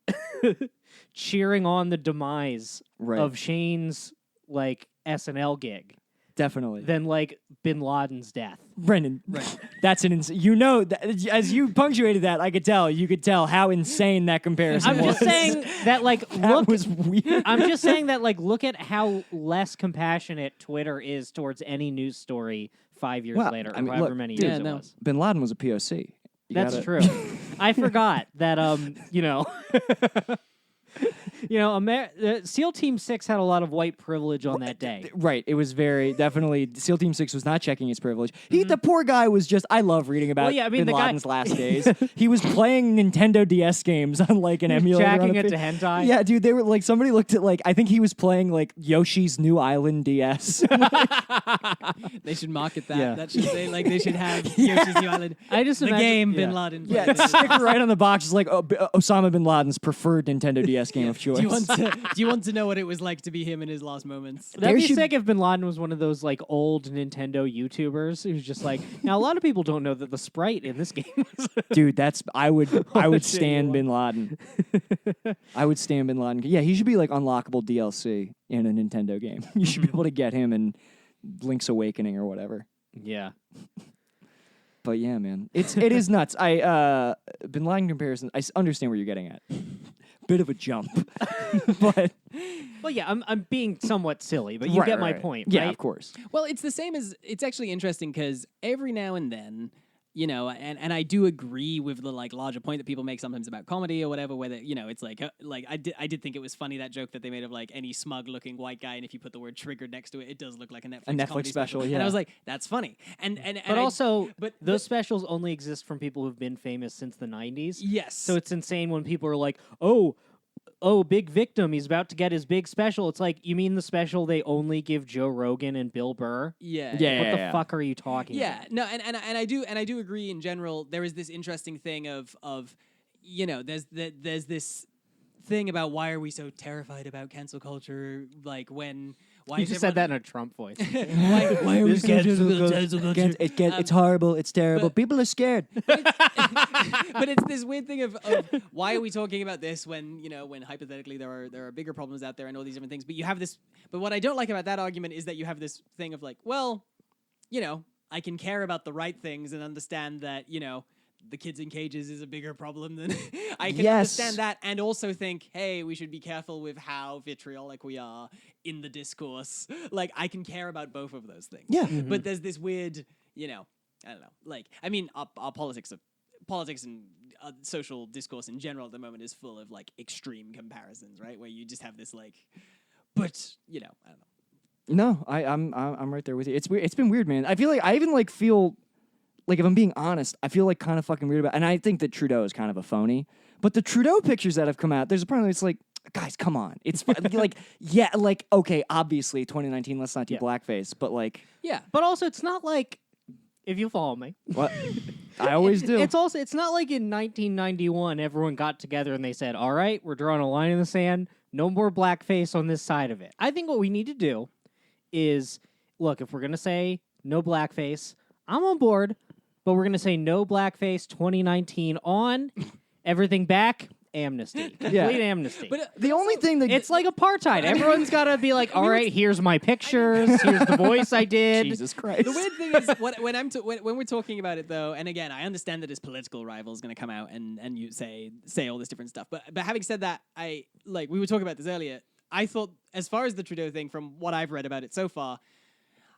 Speaker 3: cheering on the demise
Speaker 2: Right.
Speaker 3: of Shane's like SNL gig
Speaker 2: Definitely.
Speaker 3: than like Bin Laden's death.
Speaker 2: Brendan,
Speaker 4: Right.
Speaker 2: that's an as you punctuated that, you could tell how insane that comparison
Speaker 3: I'm
Speaker 2: was.
Speaker 3: just saying that like
Speaker 2: that
Speaker 3: look
Speaker 2: was weird.
Speaker 3: I'm just saying that like look at how less compassionate Twitter is towards any news story 5 years
Speaker 2: Well,
Speaker 3: later, or
Speaker 2: I mean,
Speaker 3: however
Speaker 2: look,
Speaker 3: many
Speaker 2: dude,
Speaker 3: years
Speaker 4: no.
Speaker 3: it was.
Speaker 2: Bin Laden was a POC.
Speaker 3: That's true. I forgot that SEAL Team 6 had a lot lot privilege on that day.
Speaker 2: Right. It was very definitely SEAL Team 6 was not checking his privilege. The poor guy was just I love reading about
Speaker 3: Well, yeah, I mean,
Speaker 2: Bin
Speaker 3: the guy-
Speaker 2: Laden's last days. He was playing Nintendo DS games on like an emulator. on
Speaker 3: Jacking
Speaker 2: a
Speaker 3: it
Speaker 2: P-
Speaker 3: to hentai.
Speaker 2: Yeah, dude, they were like somebody looked at like I think he was playing like Yoshi's New Island DS.
Speaker 4: They should market that.
Speaker 2: Yeah.
Speaker 4: That should they should have Yoshi's New Island.
Speaker 3: I just
Speaker 4: The
Speaker 3: imagine,
Speaker 4: game
Speaker 3: yeah.
Speaker 4: Bin Laden.
Speaker 2: Yeah,
Speaker 4: played.
Speaker 2: it's sticker right on the box is like Osama bin Laden's preferred Nintendo DS game of choice.
Speaker 4: Do you want to know what it was like to be him in his last moments?
Speaker 3: That'd
Speaker 2: There
Speaker 3: be
Speaker 2: should-
Speaker 3: sick if Bin Laden was one of those like old Nintendo YouTubers who's just like. Now a lot of people don't know that the sprite in this game was
Speaker 2: Dude, I would
Speaker 3: shit,
Speaker 2: stand
Speaker 3: you
Speaker 2: Bin Laden. I would stand Bin Laden. Yeah, he should be like unlockable DLC in a Nintendo game. You should be able to get him in Link's Awakening or whatever.
Speaker 3: yeah.
Speaker 2: But yeah, man, it is nuts. Bin Laden comparison. I understand where you're getting at. Bit of a jump, but
Speaker 3: Well, yeah, I'm being somewhat silly, but you get my point.
Speaker 2: Yeah,
Speaker 3: right?
Speaker 2: of course.
Speaker 4: Well, it's the same as it's actually interesting because every now and then, and I do agree with the like larger point that people make sometimes about comedy or whatever, where it's like I did think it was funny that joke that they made of like any smug looking white guy, and if you put the word triggered next to it, it does look like a Netflix comedy
Speaker 2: special,
Speaker 4: And
Speaker 2: yeah.
Speaker 4: I was like, that's funny. And
Speaker 3: But also,
Speaker 4: but
Speaker 3: those specials only exist from people who've been famous since the 90s.
Speaker 4: yes,
Speaker 3: So it's insane when people are like, oh, big victim, he's about to get his big special. It's like, you mean the special they only give Joe Rogan and Bill Burr?
Speaker 4: yeah.
Speaker 3: What the fuck are you talking
Speaker 4: Yeah,
Speaker 3: about?
Speaker 4: no, and I do agree in general. There is this interesting thing of there's this thing about why are we so terrified about cancel culture? Like why
Speaker 3: You
Speaker 4: is
Speaker 3: just said that
Speaker 4: everyone-
Speaker 3: in a Trump voice.
Speaker 4: why are we so
Speaker 2: It's horrible. People are scared.
Speaker 4: but it's this weird thing of why are we talking about this when when hypothetically there are bigger problems out there and all these different things. But you have this. But what I don't like about that argument is that you have this thing of like, well, I can care about the right things and understand that the kids in cages is a bigger problem than I can
Speaker 2: Yes.
Speaker 4: understand that, and also think, hey, we should be careful with how vitriolic we are in the discourse. Like, I can care about both of those things.
Speaker 2: Yeah.
Speaker 4: But there's this weird, I don't know. Like, I mean, our politics and social discourse in general at the moment is full of like extreme comparisons, right? Where you just have this like, but I don't know.
Speaker 2: No, I'm right there with you. It's weird. It's been weird, man. I feel like I even like feel like if I'm being honest, I feel like kind of fucking weird about. And I think that Trudeau is kind of a phony. But the Trudeau pictures that have come out, there's a part of me it's like, guys, come on. It's okay, obviously 2019. Let's not do
Speaker 3: Yeah.
Speaker 2: blackface, but like,
Speaker 4: Yeah.
Speaker 3: But also, it's not like, if you follow me,
Speaker 2: what? I always do.
Speaker 3: it's not like in 1991 everyone got together and they said, all right, we're drawing a line in the sand. No more blackface on this side of it. I think what we need to do is, look, if we're going to say no blackface, I'm on board, but we're going to say no blackface 2019 on, everything back, amnesty. Complete amnesty.
Speaker 4: But
Speaker 2: the only thing that
Speaker 3: it's like apartheid. Everyone's got to be like, all right, here's my pictures. Here's the voice I did.
Speaker 2: Jesus Christ.
Speaker 4: The weird thing is when we're talking about it though, and again, I understand that his political rival is going to come out and you say all this different stuff. But having said that, we were talking about this earlier. I thought, as far as the Trudeau thing, from what I've read about it so far,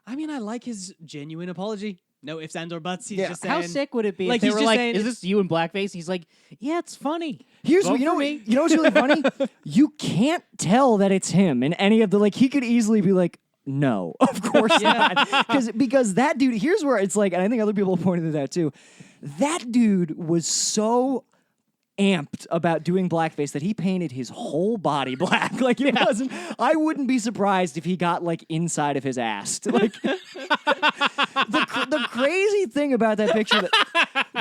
Speaker 4: I mean, I like his genuine apology. No ifs, ands, or buts. He's
Speaker 2: Yeah.
Speaker 4: just saying.
Speaker 3: How sick would it be
Speaker 4: Like,
Speaker 3: if they
Speaker 4: he's
Speaker 3: were
Speaker 4: just
Speaker 3: like,
Speaker 4: saying
Speaker 3: "Is
Speaker 4: it's-
Speaker 3: this you in blackface?" He's like, "Yeah, it's funny."
Speaker 2: Here's
Speaker 3: Vote
Speaker 2: what
Speaker 3: for me.
Speaker 2: you know what's really funny? You can't tell that it's him in any of the he could easily be like, no, of course not. Because that dude, here's where it's like, and I think other people pointed to that too. That dude was so amped about doing blackface that he painted his whole body black. Like it wasn't. I wouldn't be surprised if he got like inside of his ass. Like the crazy thing about that picture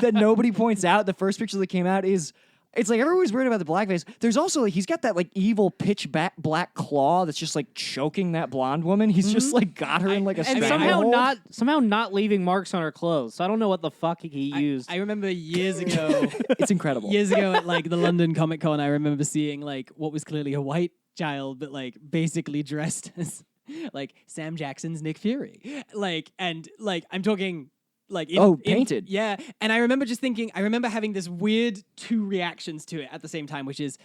Speaker 2: that nobody points out, the first picture that came out is. It's like everyone's worried about the blackface. There's also he's got that like evil pitch black claw that's just like choking that blonde woman. He's just like got her in like a
Speaker 3: And
Speaker 2: stranglehold.
Speaker 3: somehow not leaving marks on her clothes. So I don't know what the fuck he used.
Speaker 4: I remember years ago.
Speaker 2: It's incredible.
Speaker 4: Years ago at like the London Comic Con, I remember seeing like what was clearly a white child, but like basically dressed as like Sam Jackson's Nick Fury. I'm talking like
Speaker 2: painted.
Speaker 4: Yeah. And I remember just thinking, I remember having this weird two reactions to it at the same time, which is,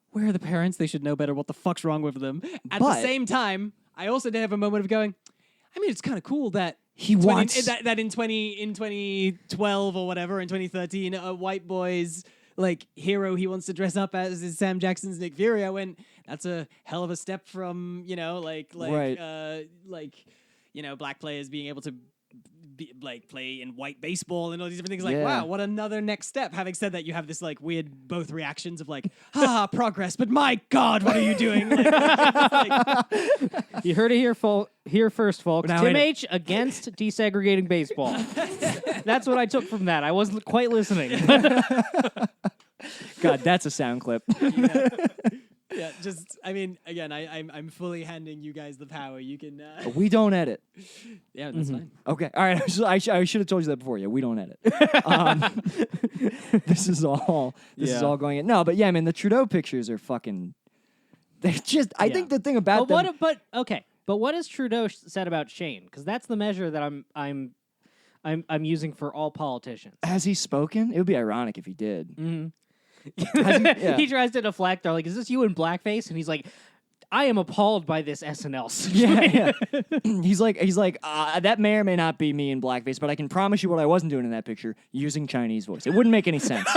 Speaker 4: where are the parents? They should know better. What the fuck's wrong with them? At the same time, I also did have a moment of going, I mean, it's kind of cool that
Speaker 2: He wants
Speaker 4: that in 2012 or whatever, in 2013, a white boy's like hero he wants to dress up as is Sam Jackson's Nick Fury. I went, that's a hell of a step from,
Speaker 2: Right.
Speaker 4: black players being able to play in white baseball and all these different things. Like,
Speaker 2: Yeah.
Speaker 4: wow, what another next step. Having said that, you have this like weird both reactions of like, progress, but my God, what are you doing?
Speaker 3: You heard it here first, folks.
Speaker 2: Now
Speaker 3: TimH against desegregating baseball. That's what I took from that. I wasn't quite listening.
Speaker 2: God, that's a sound clip.
Speaker 4: Yeah, just I mean, again, I'm fully handing you guys the power. You can.
Speaker 2: We don't edit.
Speaker 4: Yeah, that's fine.
Speaker 2: Okay, all right. I should have told you that before. Yeah, we don't edit. This is all going in. No, but yeah, man, the Trudeau pictures are fucking. They're just. I think the thing about them.
Speaker 3: But what has Trudeau said about Shane? Because that's the measure that I'm using for all politicians.
Speaker 2: Has he spoken? It would be ironic if he did.
Speaker 3: Mm-hmm.
Speaker 2: Yeah.
Speaker 3: He tries to deflect. They're like, "Is this you in blackface?" And he's like, "I am appalled by this SNL."
Speaker 2: Yeah. He's like, that may or may not be me in blackface, but I can promise you what I wasn't doing in that picture, using Chinese voice. It wouldn't make any sense.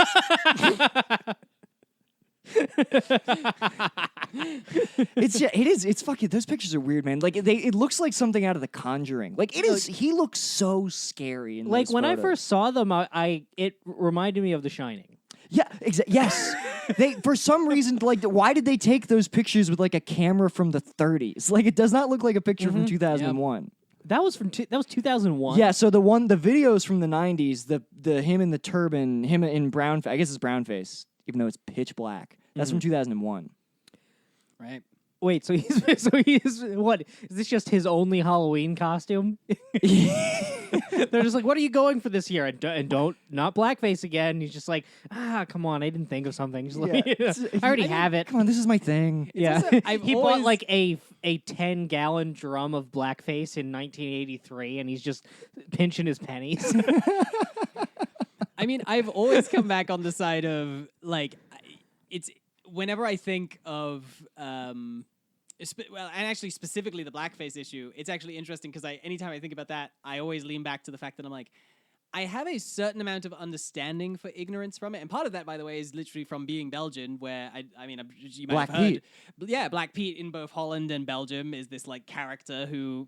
Speaker 2: It's fucking, those pictures are weird, man. Like it looks like something out of The Conjuring. Like it is, he looks so scary in
Speaker 3: Like
Speaker 2: those
Speaker 3: when I
Speaker 2: photos.
Speaker 3: first saw them, it reminded me of The Shining.
Speaker 2: Yeah, yes. They, for some reason, like, why did they take those pictures with like a camera from the 30s? Like, it does not look like a picture from 2001.
Speaker 3: That was 2001.
Speaker 2: Yeah, so the videos from the 90s, the him in the turban, him in brown, I guess it's brown face, even though it's pitch black. That's from 2001.
Speaker 4: Right.
Speaker 3: Wait, so he's what? Is this just his only Halloween costume? They're just like, "What are you going for this year?" And don't not blackface again. He's just like, come on, I didn't think of something. Just like, I already have it.
Speaker 2: Come on, this is my thing.
Speaker 3: Yeah,
Speaker 4: I've
Speaker 3: he
Speaker 4: always-
Speaker 3: bought like a 10-gallon drum of blackface in 1983, and he's just pinching his pennies.
Speaker 4: I mean, I've always come back on the side of like, it's whenever I think of and actually specifically the blackface issue, it's actually interesting because anytime I think about that, I always lean back to the fact that I'm like, I have a certain amount of understanding for ignorance from it, and part of that, by the way, is literally from being Belgian, where you might
Speaker 2: Black
Speaker 4: have heard,
Speaker 2: Pete.
Speaker 4: yeah, Black Pete in both Holland and Belgium is this like character who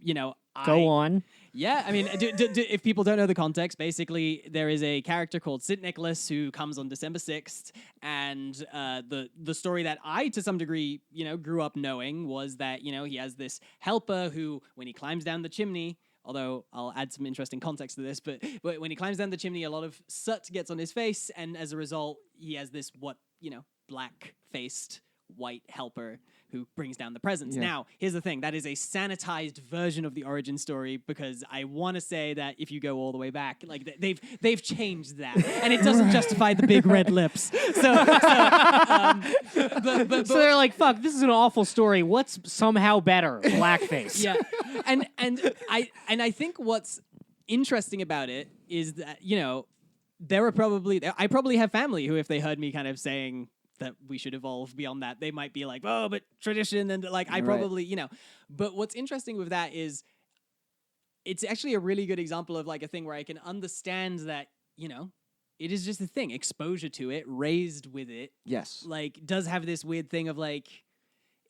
Speaker 3: Go on.
Speaker 4: Yeah, I mean, if people don't know the context, basically there is a character called St. Nicholas who comes on December 6th, and the story that I, to some degree, grew up knowing was that, he has this helper who, when he climbs down the chimney, although I'll add some interesting context to this, but when he climbs down the chimney, a lot of soot gets on his face, and as a result, he has this black-faced white helper who brings down the presents.
Speaker 2: Yeah.
Speaker 4: Now, here's the thing. That is a sanitized version of the origin story, because I want to say that if you go all the way back, like they've changed that, and it doesn't justify the big red lips. But
Speaker 3: So they're like, "Fuck, this is an awful story. What's somehow better? Blackface."
Speaker 4: yeah, and I think what's interesting about it is that I probably have family who, if they heard me kind of saying that we should evolve beyond that, they might be like, "Oh, but tradition," and like I probably, but what's interesting with that is it's actually a really good example of like a thing where I can understand that, it is just a thing. Exposure to it, raised with it,
Speaker 2: Yes.
Speaker 4: like does have this weird thing of like,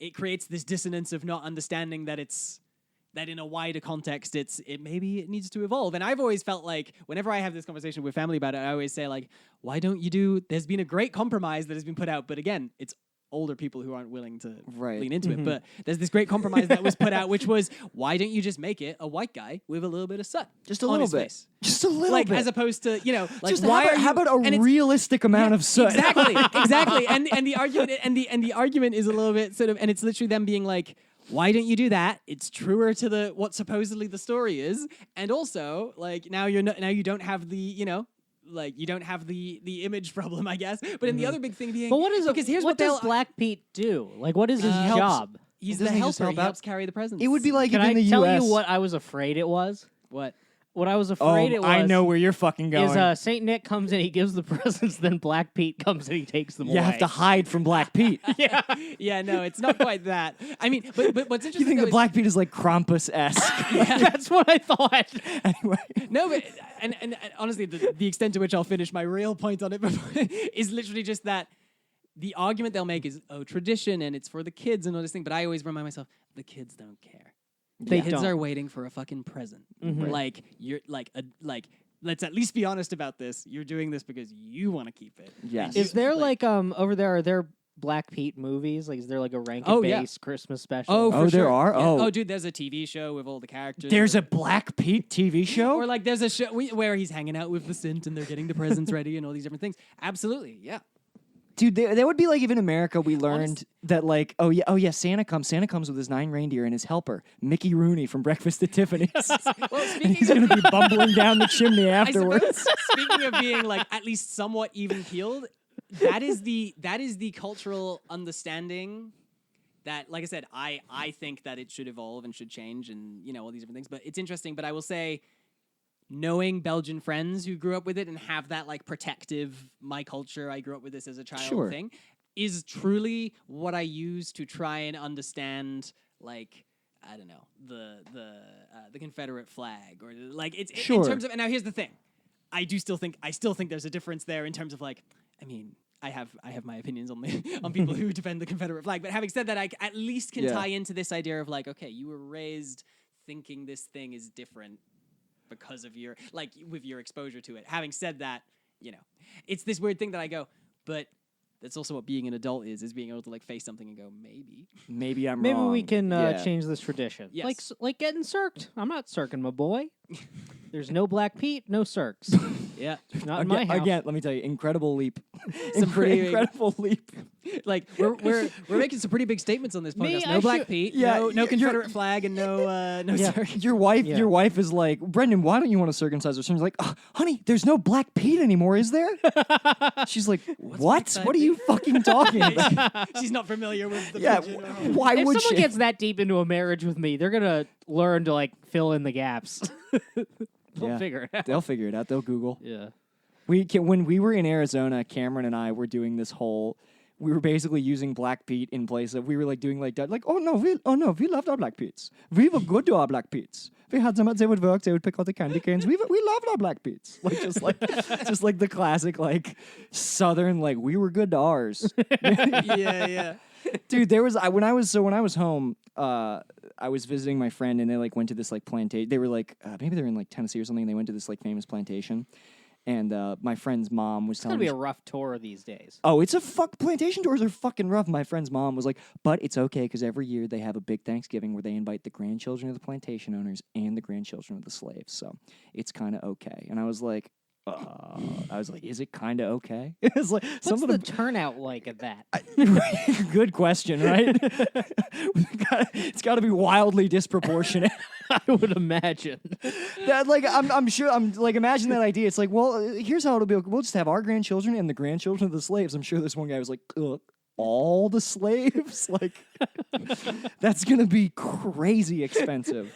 Speaker 4: it creates this dissonance of not understanding that that in a wider context, maybe it needs to evolve. And I've always felt like whenever I have this conversation with family about it, I always say like, why don't you there's been a great compromise that has been put out, but again, it's older people who aren't willing to lean into it. But there's this great compromise that was put out, which was, why don't you just make it a white guy with a little bit of soot?
Speaker 2: Just a
Speaker 4: on
Speaker 2: little
Speaker 4: his
Speaker 2: bit.
Speaker 4: face?
Speaker 2: Just a little
Speaker 4: Like,
Speaker 2: bit.
Speaker 4: as opposed to, like,
Speaker 2: Just
Speaker 4: why
Speaker 2: how about
Speaker 4: and
Speaker 2: a
Speaker 4: it's-
Speaker 2: realistic amount of soot?
Speaker 4: Exactly. And the argument and the argument is a little bit sort of, and it's literally them being like, why don't you do that? It's truer to what supposedly the story is, and also like now you don't have the like you don't have the image problem, I guess. But then the other big thing being,
Speaker 3: But what is
Speaker 4: because here's
Speaker 3: what does
Speaker 4: they'll
Speaker 3: Black Pete do? Like, what is his
Speaker 4: helps-
Speaker 3: job?
Speaker 4: he's
Speaker 2: Doesn't
Speaker 4: the
Speaker 2: he just
Speaker 4: helper.
Speaker 2: help
Speaker 4: He
Speaker 2: out?
Speaker 4: helps carry the presents.
Speaker 2: It would be like
Speaker 3: Can
Speaker 2: if
Speaker 3: I
Speaker 2: in the
Speaker 3: tell
Speaker 2: U.S.
Speaker 3: you what I was afraid it was?
Speaker 4: what?
Speaker 3: What I was
Speaker 2: Oh,
Speaker 3: afraid it was.
Speaker 2: I know where you're fucking going.
Speaker 3: Is Saint Nick comes and he gives the presents, then Black Pete comes and he takes them
Speaker 2: you
Speaker 3: away.
Speaker 2: have to hide from Black Pete.
Speaker 4: Yeah, no, it's not quite that. I mean, but what's interesting?
Speaker 2: You think
Speaker 4: though
Speaker 2: the
Speaker 4: is-
Speaker 2: Black Pete is like Krampus-esque?
Speaker 3: That's what I thought.
Speaker 2: Anyway.
Speaker 4: No, but and honestly, the extent to which I'll finish my real point on it is literally just that the argument they'll make is, tradition and it's for the kids and all this thing. But I always remind myself, the kids don't care.
Speaker 3: They
Speaker 4: Kids
Speaker 3: don't.
Speaker 4: are waiting for a fucking present. Like you're like let's at least be honest about this. You're doing this because you want to keep it.
Speaker 2: Yes.
Speaker 3: Is there like over there? Are there Black Pete movies? Like, is there like a Rankin-based Christmas special?
Speaker 4: Oh,
Speaker 2: Oh,
Speaker 4: for
Speaker 2: there
Speaker 4: sure.
Speaker 2: are?
Speaker 4: Yeah.
Speaker 2: Oh.
Speaker 4: Oh, dude, there's a TV show with all the characters.
Speaker 2: There's a Black Pete TV show?
Speaker 4: or like there's a show where he's hanging out with the Sint and they're getting the presents ready and all these different things. Absolutely, yeah.
Speaker 2: Dude, that would be like if in America we learned that like, oh yeah, Santa comes with his 9 reindeer and his helper, Mickey Rooney from Breakfast at Tiffany's.
Speaker 4: Well,
Speaker 2: And he's going to be bumbling down the chimney
Speaker 4: I
Speaker 2: afterwards.
Speaker 4: suppose, speaking of being like at least somewhat even keeled, that is the cultural understanding that, like I said, I think that it should evolve and should change and all these different things. But it's interesting. But I will say, knowing Belgian friends who grew up with it and have that like protective, my culture, I grew up with this as a child
Speaker 2: Sure.
Speaker 4: thing, is truly what I use to try and understand, like, I don't know, the Confederate flag, or like it's
Speaker 2: Sure.
Speaker 4: in terms of. And now here's the thing, I still think there's a difference there in terms of like, I mean, I have my opinions on on people who defend the Confederate flag, but having said that, I at least can
Speaker 2: Yeah.
Speaker 4: tie into this idea of like, okay, you were raised thinking this thing is different because of with your exposure to it. Having said that, it's this weird thing that I go, but that's also what being an adult is being able to like face something and go,
Speaker 2: Maybe I'm
Speaker 3: Maybe
Speaker 2: wrong.
Speaker 3: we can
Speaker 2: Yeah.
Speaker 3: change this tradition.
Speaker 4: Yes.
Speaker 3: Like getting circed. I'm not circing my boy. There's no Black Pete, no circs.
Speaker 4: yeah.
Speaker 3: Not in my house.
Speaker 2: Again, let me tell you, incredible leap.
Speaker 4: Some pretty-
Speaker 2: incredible leap.
Speaker 4: Like we're making some pretty big statements on this
Speaker 3: Me,
Speaker 4: podcast.
Speaker 3: I
Speaker 4: No Black
Speaker 3: should-
Speaker 4: Pete,
Speaker 2: Yeah,
Speaker 4: no
Speaker 2: you're-
Speaker 4: Confederate flag, and no
Speaker 3: Yeah.
Speaker 4: sorry.
Speaker 2: Your wife is like, Brendan, why don't you want to circumcise her son? He's like, oh, honey, there's no Black Pete anymore, is there? She's like, what?
Speaker 4: side
Speaker 2: What are you fucking talking about?
Speaker 4: She's not familiar with the
Speaker 2: Yeah,
Speaker 4: pigeon or-
Speaker 2: why
Speaker 3: If
Speaker 2: would
Speaker 3: someone
Speaker 2: she?
Speaker 3: gets that deep into a marriage with me, they're gonna learn to like fill in the gaps. They'll
Speaker 2: Yeah.
Speaker 3: figure it out.
Speaker 2: They'll figure it out. They'll Google.
Speaker 3: Yeah.
Speaker 2: When we were in Arizona, Cameron and I were doing this whole. We were basically using Black Pete in place of. We were like doing like oh no, we loved our Black Petes. We were good to our Black Petes. We had them. They would work. They would pick out the candy canes. We loved our Black Petes. Like just like the classic like Southern like we were good to ours.
Speaker 4: yeah.
Speaker 2: Dude, there was when I was home, I was visiting my friend and they like went to this like plantation. They were like maybe they're in like Tennessee or something. And they went to this like famous plantation, and my friend's mom was
Speaker 3: It's
Speaker 2: telling
Speaker 3: gonna be
Speaker 2: me.
Speaker 3: a rough tour these days.
Speaker 2: Oh, it's a plantation tours are fucking rough. My friend's mom was like, but it's okay because every year they have a big Thanksgiving where they invite the grandchildren of the plantation owners and the grandchildren of the slaves. So it's kind of okay. And I was like, is it kind of okay? It's like
Speaker 3: What's
Speaker 2: some of
Speaker 3: the turnout like at that?
Speaker 2: Good question, right? It's got to be wildly disproportionate.
Speaker 3: I would imagine.
Speaker 2: That like I'm sure I'm like imagine that idea. It's like, well, here's how it'll be. We'll just have our grandchildren and the grandchildren of the slaves. I'm sure this one guy was like, all the slaves? Like that's gonna be crazy expensive.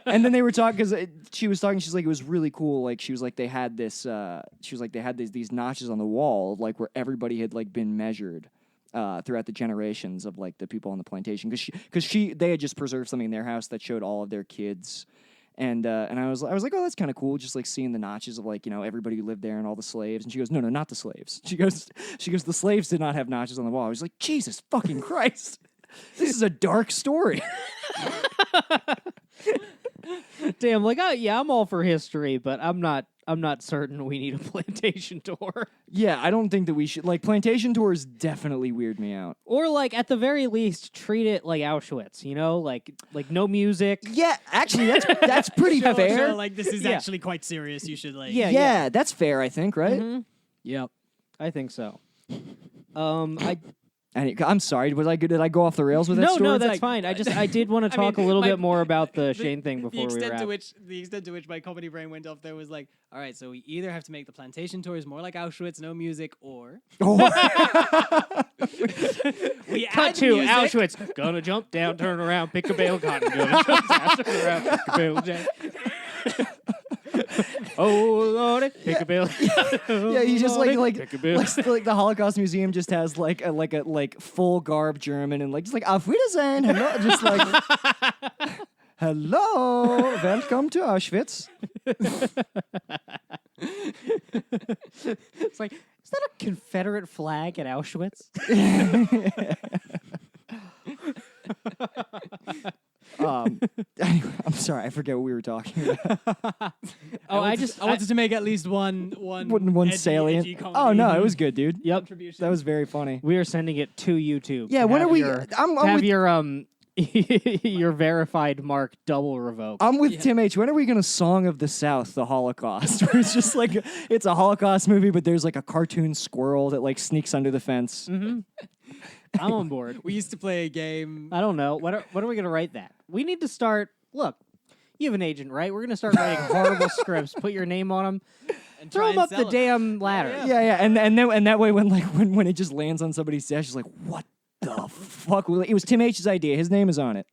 Speaker 2: And then they were talking because she was talking. She's like, it was really cool. Like she was like, they had this. She was like, they had these notches on the wall, like where everybody had like been measured throughout the generations of like the people on the plantation. Because they had just preserved something in their house that showed all of their kids And I was like, oh, that's kind of cool, just like seeing the notches of like, everybody who lived there and all the slaves. And she goes, no, not the slaves. She goes, the slaves did not have notches on the wall. I was like, Jesus fucking Christ, this is a dark story.
Speaker 3: Damn, like, oh yeah, I'm all for history, but I'm not certain we need a plantation tour.
Speaker 2: Yeah, I don't think that we should. Like, plantation tours definitely weird me out.
Speaker 3: Or like at the very least, treat it like Auschwitz. Like no music.
Speaker 2: Yeah, actually, that's pretty
Speaker 4: Sure,
Speaker 2: fair.
Speaker 4: sure, like this is
Speaker 3: Yeah.
Speaker 4: actually quite serious. You should like.
Speaker 3: Yeah.
Speaker 2: That's fair, I think, right?
Speaker 3: Mhm.
Speaker 4: Yep.
Speaker 3: I think so.
Speaker 2: I'm sorry, did I go off the rails with that story?
Speaker 3: No, that's
Speaker 4: like-
Speaker 3: fine. I did want to
Speaker 4: I
Speaker 3: talk
Speaker 4: mean,
Speaker 3: a little
Speaker 4: my-
Speaker 3: bit more about the Shane thing before we wrap.
Speaker 4: The extent to which my comedy brain went off there was like, all right, so we either have to make the plantation tours more like Auschwitz, no music, or we
Speaker 3: Cut
Speaker 4: add
Speaker 3: to
Speaker 4: music.
Speaker 3: Auschwitz. Gonna jump down, turn around, pick a bale of cotton. Gonna jump down, turn around, pick a bale of jack. Oh Lordy, pick a bale.
Speaker 2: Yeah, you just like
Speaker 3: pick a bale.
Speaker 2: like the Holocaust Museum just has like a full garb German and like just like Auf Wiedersehen, hello, just like hello, welcome to Auschwitz.
Speaker 3: It's like, is that a Confederate flag at Auschwitz?
Speaker 2: Anyway, I'm sorry, I forget what we were talking about.
Speaker 3: I
Speaker 4: wanted to make at least one edgy
Speaker 2: salient.
Speaker 4: comedy
Speaker 2: Oh no, it was good, dude.
Speaker 3: Yep.
Speaker 4: contribution.
Speaker 2: That was very funny.
Speaker 3: We are sending it to YouTube.
Speaker 2: Yeah,
Speaker 3: to
Speaker 2: when
Speaker 3: have
Speaker 2: are we?
Speaker 3: Your,
Speaker 2: I'm
Speaker 3: to have
Speaker 2: with,
Speaker 3: your your verified mark double revoked.
Speaker 2: I'm with TimH. When are we gonna Song of the South, the Holocaust? Where it's just like it's a Holocaust movie, but there's like a cartoon squirrel that like sneaks under the fence.
Speaker 3: I'm on board.
Speaker 4: We used to play a game.
Speaker 3: I don't know. What are we going to write that? We need to start. Look, you have an agent, right? We're going to start writing horrible scripts. Put your name on them.
Speaker 4: And
Speaker 3: Throw
Speaker 4: try
Speaker 3: them
Speaker 4: and
Speaker 3: up the
Speaker 4: sell 'em.
Speaker 3: damn ladder.
Speaker 2: Yeah, and that way when it just lands on somebody's desk, she's like, what the fuck? It was TimH's idea. His name is on it.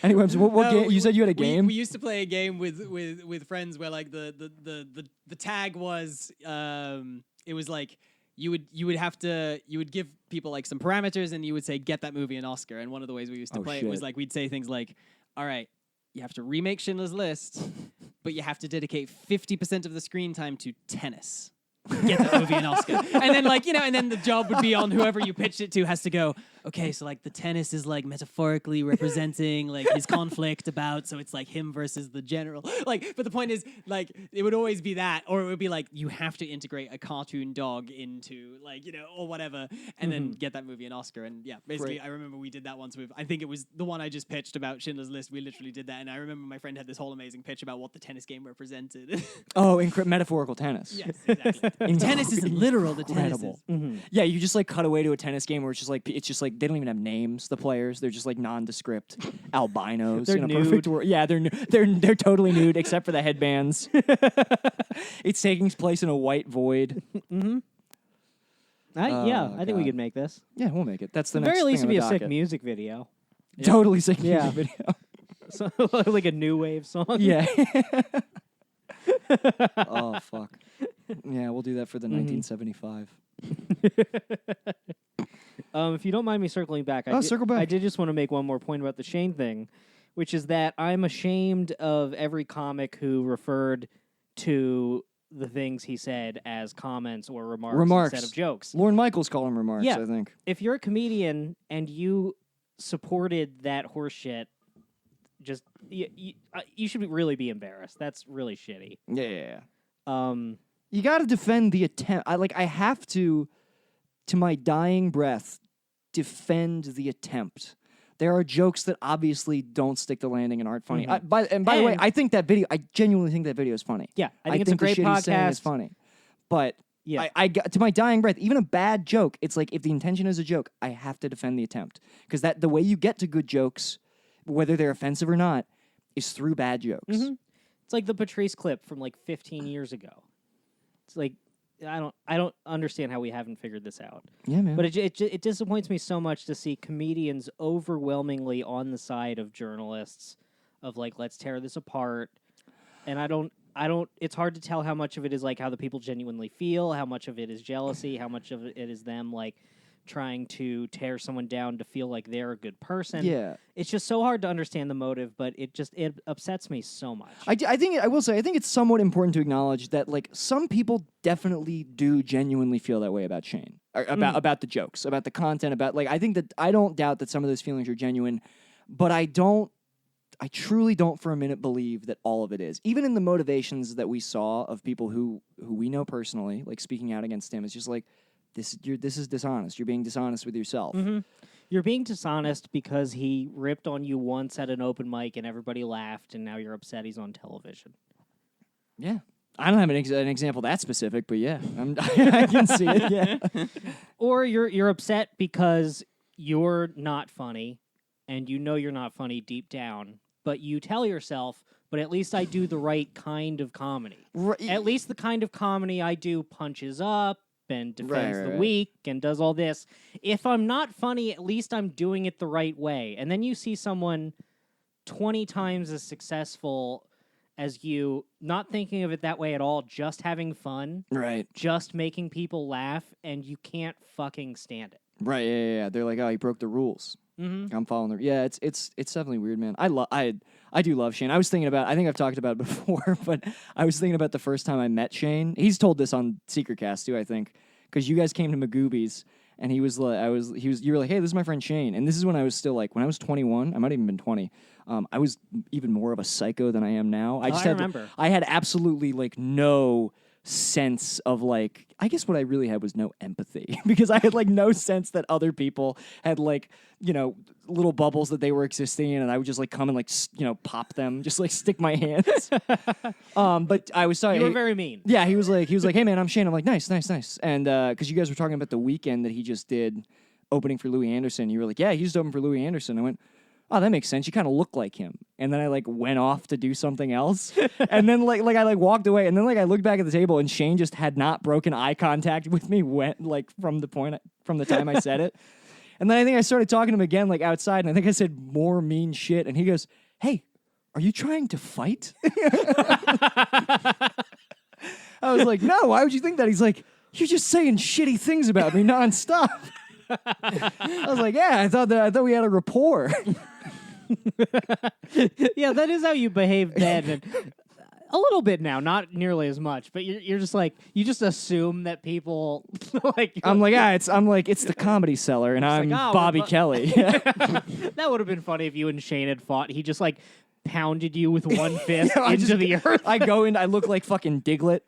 Speaker 2: Anyway, so what
Speaker 4: No,
Speaker 2: game? You said you had a game.
Speaker 4: We used to play a game with friends where like the tag was it was like you would give people like some parameters and you would say get that movie an Oscar, and one of the ways we used to
Speaker 2: Oh,
Speaker 4: play it was
Speaker 2: shit.
Speaker 4: like we'd say things like, all right, you have to remake Schindler's List, but you have to dedicate 50% of the screen time to tennis. Get that movie an Oscar. And then and then the job would be on whoever you pitched it to has to go, okay, so like the tennis is like metaphorically representing like his conflict about, so it's like him versus the general. Like, but the point is like it would always be that, or it would be like you have to integrate a cartoon dog into like, or whatever, and then get that movie an Oscar. And yeah, basically
Speaker 2: Right.
Speaker 4: I remember we did that once with, I think it was the one I just pitched about Schindler's List. We literally did that, and I remember my friend had this whole amazing pitch about what the tennis game represented.
Speaker 2: Oh, metaphorical tennis.
Speaker 4: Yes, exactly. Tennis isn't literal. The tennis is.
Speaker 2: Incredible. Yeah, you just like cut away to a tennis game where it's just like they don't even have names. The players, they're just like nondescript albinos.
Speaker 3: They're
Speaker 2: in a perfect
Speaker 3: nude.
Speaker 2: world. Yeah, they're totally nude except for the headbands. It's taking place in a white void.
Speaker 3: I think we
Speaker 2: God.
Speaker 3: could make this.
Speaker 2: Yeah, we'll make it. That's the
Speaker 3: At the
Speaker 2: next
Speaker 3: very least,
Speaker 2: thing
Speaker 3: it'd be
Speaker 2: on
Speaker 3: a
Speaker 2: the
Speaker 3: sick
Speaker 2: docket.
Speaker 3: music video.
Speaker 2: Totally sick
Speaker 3: Yeah.
Speaker 2: music video.
Speaker 3: So, like a new wave song.
Speaker 2: Yeah. Oh fuck. Yeah, we'll do that for the 1975.
Speaker 3: If you don't mind me circling back,
Speaker 2: Circle back.
Speaker 3: I did just want to make one more point about the Shane thing, which is that I'm ashamed of every comic who referred to the things he said as comments or remarks instead of jokes.
Speaker 2: Lorne Michaels call them remarks,
Speaker 3: Yeah.
Speaker 2: I think.
Speaker 3: If you're a comedian and you supported that horse shit, just you should really be embarrassed. That's really shitty.
Speaker 2: Yeah.
Speaker 3: Um,
Speaker 2: You got to defend the attempt. I have to my dying breath, defend the attempt. There are jokes that obviously don't stick the landing and aren't funny.
Speaker 3: Mhm.
Speaker 2: By the way,
Speaker 3: And-
Speaker 2: I genuinely think that video is funny.
Speaker 3: yeah, I think it's a great
Speaker 2: the shit he's saying is
Speaker 3: podcast.
Speaker 2: funny. But
Speaker 3: Yeah.
Speaker 2: I got to my dying breath, even a bad joke, it's like if the intention is a joke, I have to defend the attempt. Because the way you get to good jokes, whether they're offensive or not, is through bad jokes.
Speaker 3: Mhm. It's like the Patrice clip from like 15 years ago. It's like I don't understand how we haven't figured this out.
Speaker 2: Yeah, man.
Speaker 3: But it disappoints me so much to see comedians overwhelmingly on the side of journalists of like, let's tear this apart. And I don't it's hard to tell how much of it is like how the people genuinely feel, how much of it is jealousy, how much of it is them like trying to tear someone down to feel like they're a good person.
Speaker 2: Yeah.
Speaker 3: It's just so hard to understand the motive, but it upsets me so much.
Speaker 2: I think I will say I think it's somewhat important to acknowledge that like some people definitely do genuinely feel that way about Shane, or about the jokes, about the content, about like I think that I don't doubt that some of those feelings are genuine, but I truly don't for a minute believe that all of it is. Even in the motivations that we saw of people who we know personally, like speaking out against him, it's just like this is dishonest. You're being dishonest with yourself.
Speaker 3: Mm-hmm. You're being dishonest because he ripped on you once at an open mic and everybody laughed, and now you're upset he's on television.
Speaker 2: Yeah. I don't have an example that specific, but yeah, I can see it, yeah.
Speaker 3: Or you're upset because you're not funny, and you know you're not funny deep down, but you tell yourself, but at least I do the right kind of comedy. At least the kind of comedy I do punches up, and defends the weak and does all this. If I'm not funny, at least I'm doing it the right way. And then you see someone 20 times as successful as you, not thinking of it that way at all, just having fun,
Speaker 2: right? Just
Speaker 3: making people laugh, and you can't fucking stand it.
Speaker 2: Right? Yeah. They're like, oh, he broke the rules.
Speaker 3: Mm-hmm.
Speaker 2: I'm following the. Yeah, it's definitely weird, man. I do love Shane. I was thinking about. I think I've talked about it before, but I was thinking about the first time I met Shane. He's told this on Secretcast too, I think, because you guys came to Magoobies and you were like, hey, this is my friend Shane, and this is when I was still like, when I was 21, I might have even been 20. I was even more of a psycho than I am now. I
Speaker 3: remember.
Speaker 2: I had absolutely like no sense of like, I guess what I really had was no empathy because I had like no sense that other people had like, you know, little bubbles that they were existing in, and I would just like come and like, you know, pop them, just like stick my hands. But I was sorry.
Speaker 3: You were very mean.
Speaker 2: Yeah, he was like, hey man, I'm Shane. I'm like, nice. And because you guys were talking about the weekend that he just did opening for Louis Anderson, you were like, yeah, he just opened for Louis Anderson. I went, oh, that makes sense. You kind of look like him. And then I like went off to do something else. And then like I like walked away. And then like I looked back at the table and Shane just had not broken eye contact with me from the time I said it. And then I think I started talking to him again like outside, and I think I said more mean shit. And he goes, hey, are you trying to fight? I was like, no, why would you think that? He's like, you're just saying shitty things about me nonstop. I was like, yeah, I thought we had a rapport.
Speaker 3: Yeah, that is how you behave then. And a little bit now, not nearly as much, but you're just like, you just assume that people like.
Speaker 2: I'm like, it's the Comedy Cellar, and I'm
Speaker 3: like,
Speaker 2: Bobby Kelly.
Speaker 3: That would have been funny if you and Shane had fought. He just like pounded you with one fist into the earth.
Speaker 2: I go in, I look like fucking Diglett.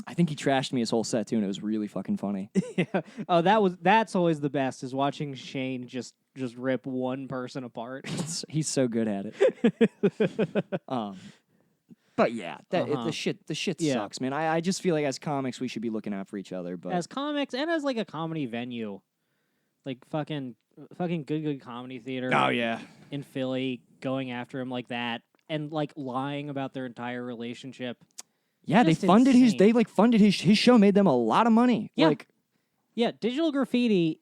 Speaker 2: I think he trashed me his whole set too, and it was really fucking funny.
Speaker 3: Yeah. Oh, that's always the best, is watching Shane just rip one person apart.
Speaker 2: He's so good at it. But yeah, the shit sucks, man. I just feel like as comics we should be looking out for each other. But
Speaker 3: as comics and as like a comedy venue, like fucking good comedy theater.
Speaker 2: Oh yeah,
Speaker 3: in Philly, going after him like that and like lying about their entire relationship.
Speaker 2: Yeah, they funded his show, made them a lot of money.
Speaker 3: Yeah. Yeah, Digital Graffiti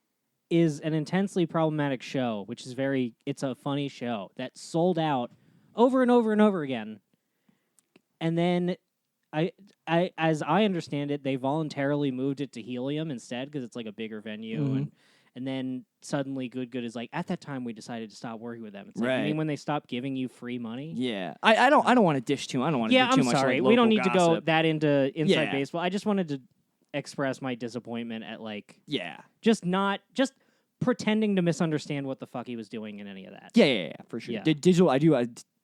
Speaker 3: is an intensely problematic show, which is it's a funny show that sold out over and over and over again. And then as I understand it, they voluntarily moved it to Helium instead because it's like a bigger venue.
Speaker 2: Mm-hmm.
Speaker 3: And then suddenly Good is like, at that time we decided to stop working with them. It's like,
Speaker 2: right.
Speaker 3: I mean, when they stopped giving you free money?
Speaker 2: Yeah. I don't want to dish too. I don't want to do too
Speaker 3: I'm
Speaker 2: much.
Speaker 3: Sorry.
Speaker 2: Like,
Speaker 3: we don't need
Speaker 2: gossip.
Speaker 3: to go that into inside
Speaker 2: Yeah.
Speaker 3: baseball. I just wanted to express my disappointment at like
Speaker 2: yeah.
Speaker 3: just pretending to misunderstand what the fuck he was doing in any of that.
Speaker 2: Yeah, for sure.
Speaker 3: Yeah.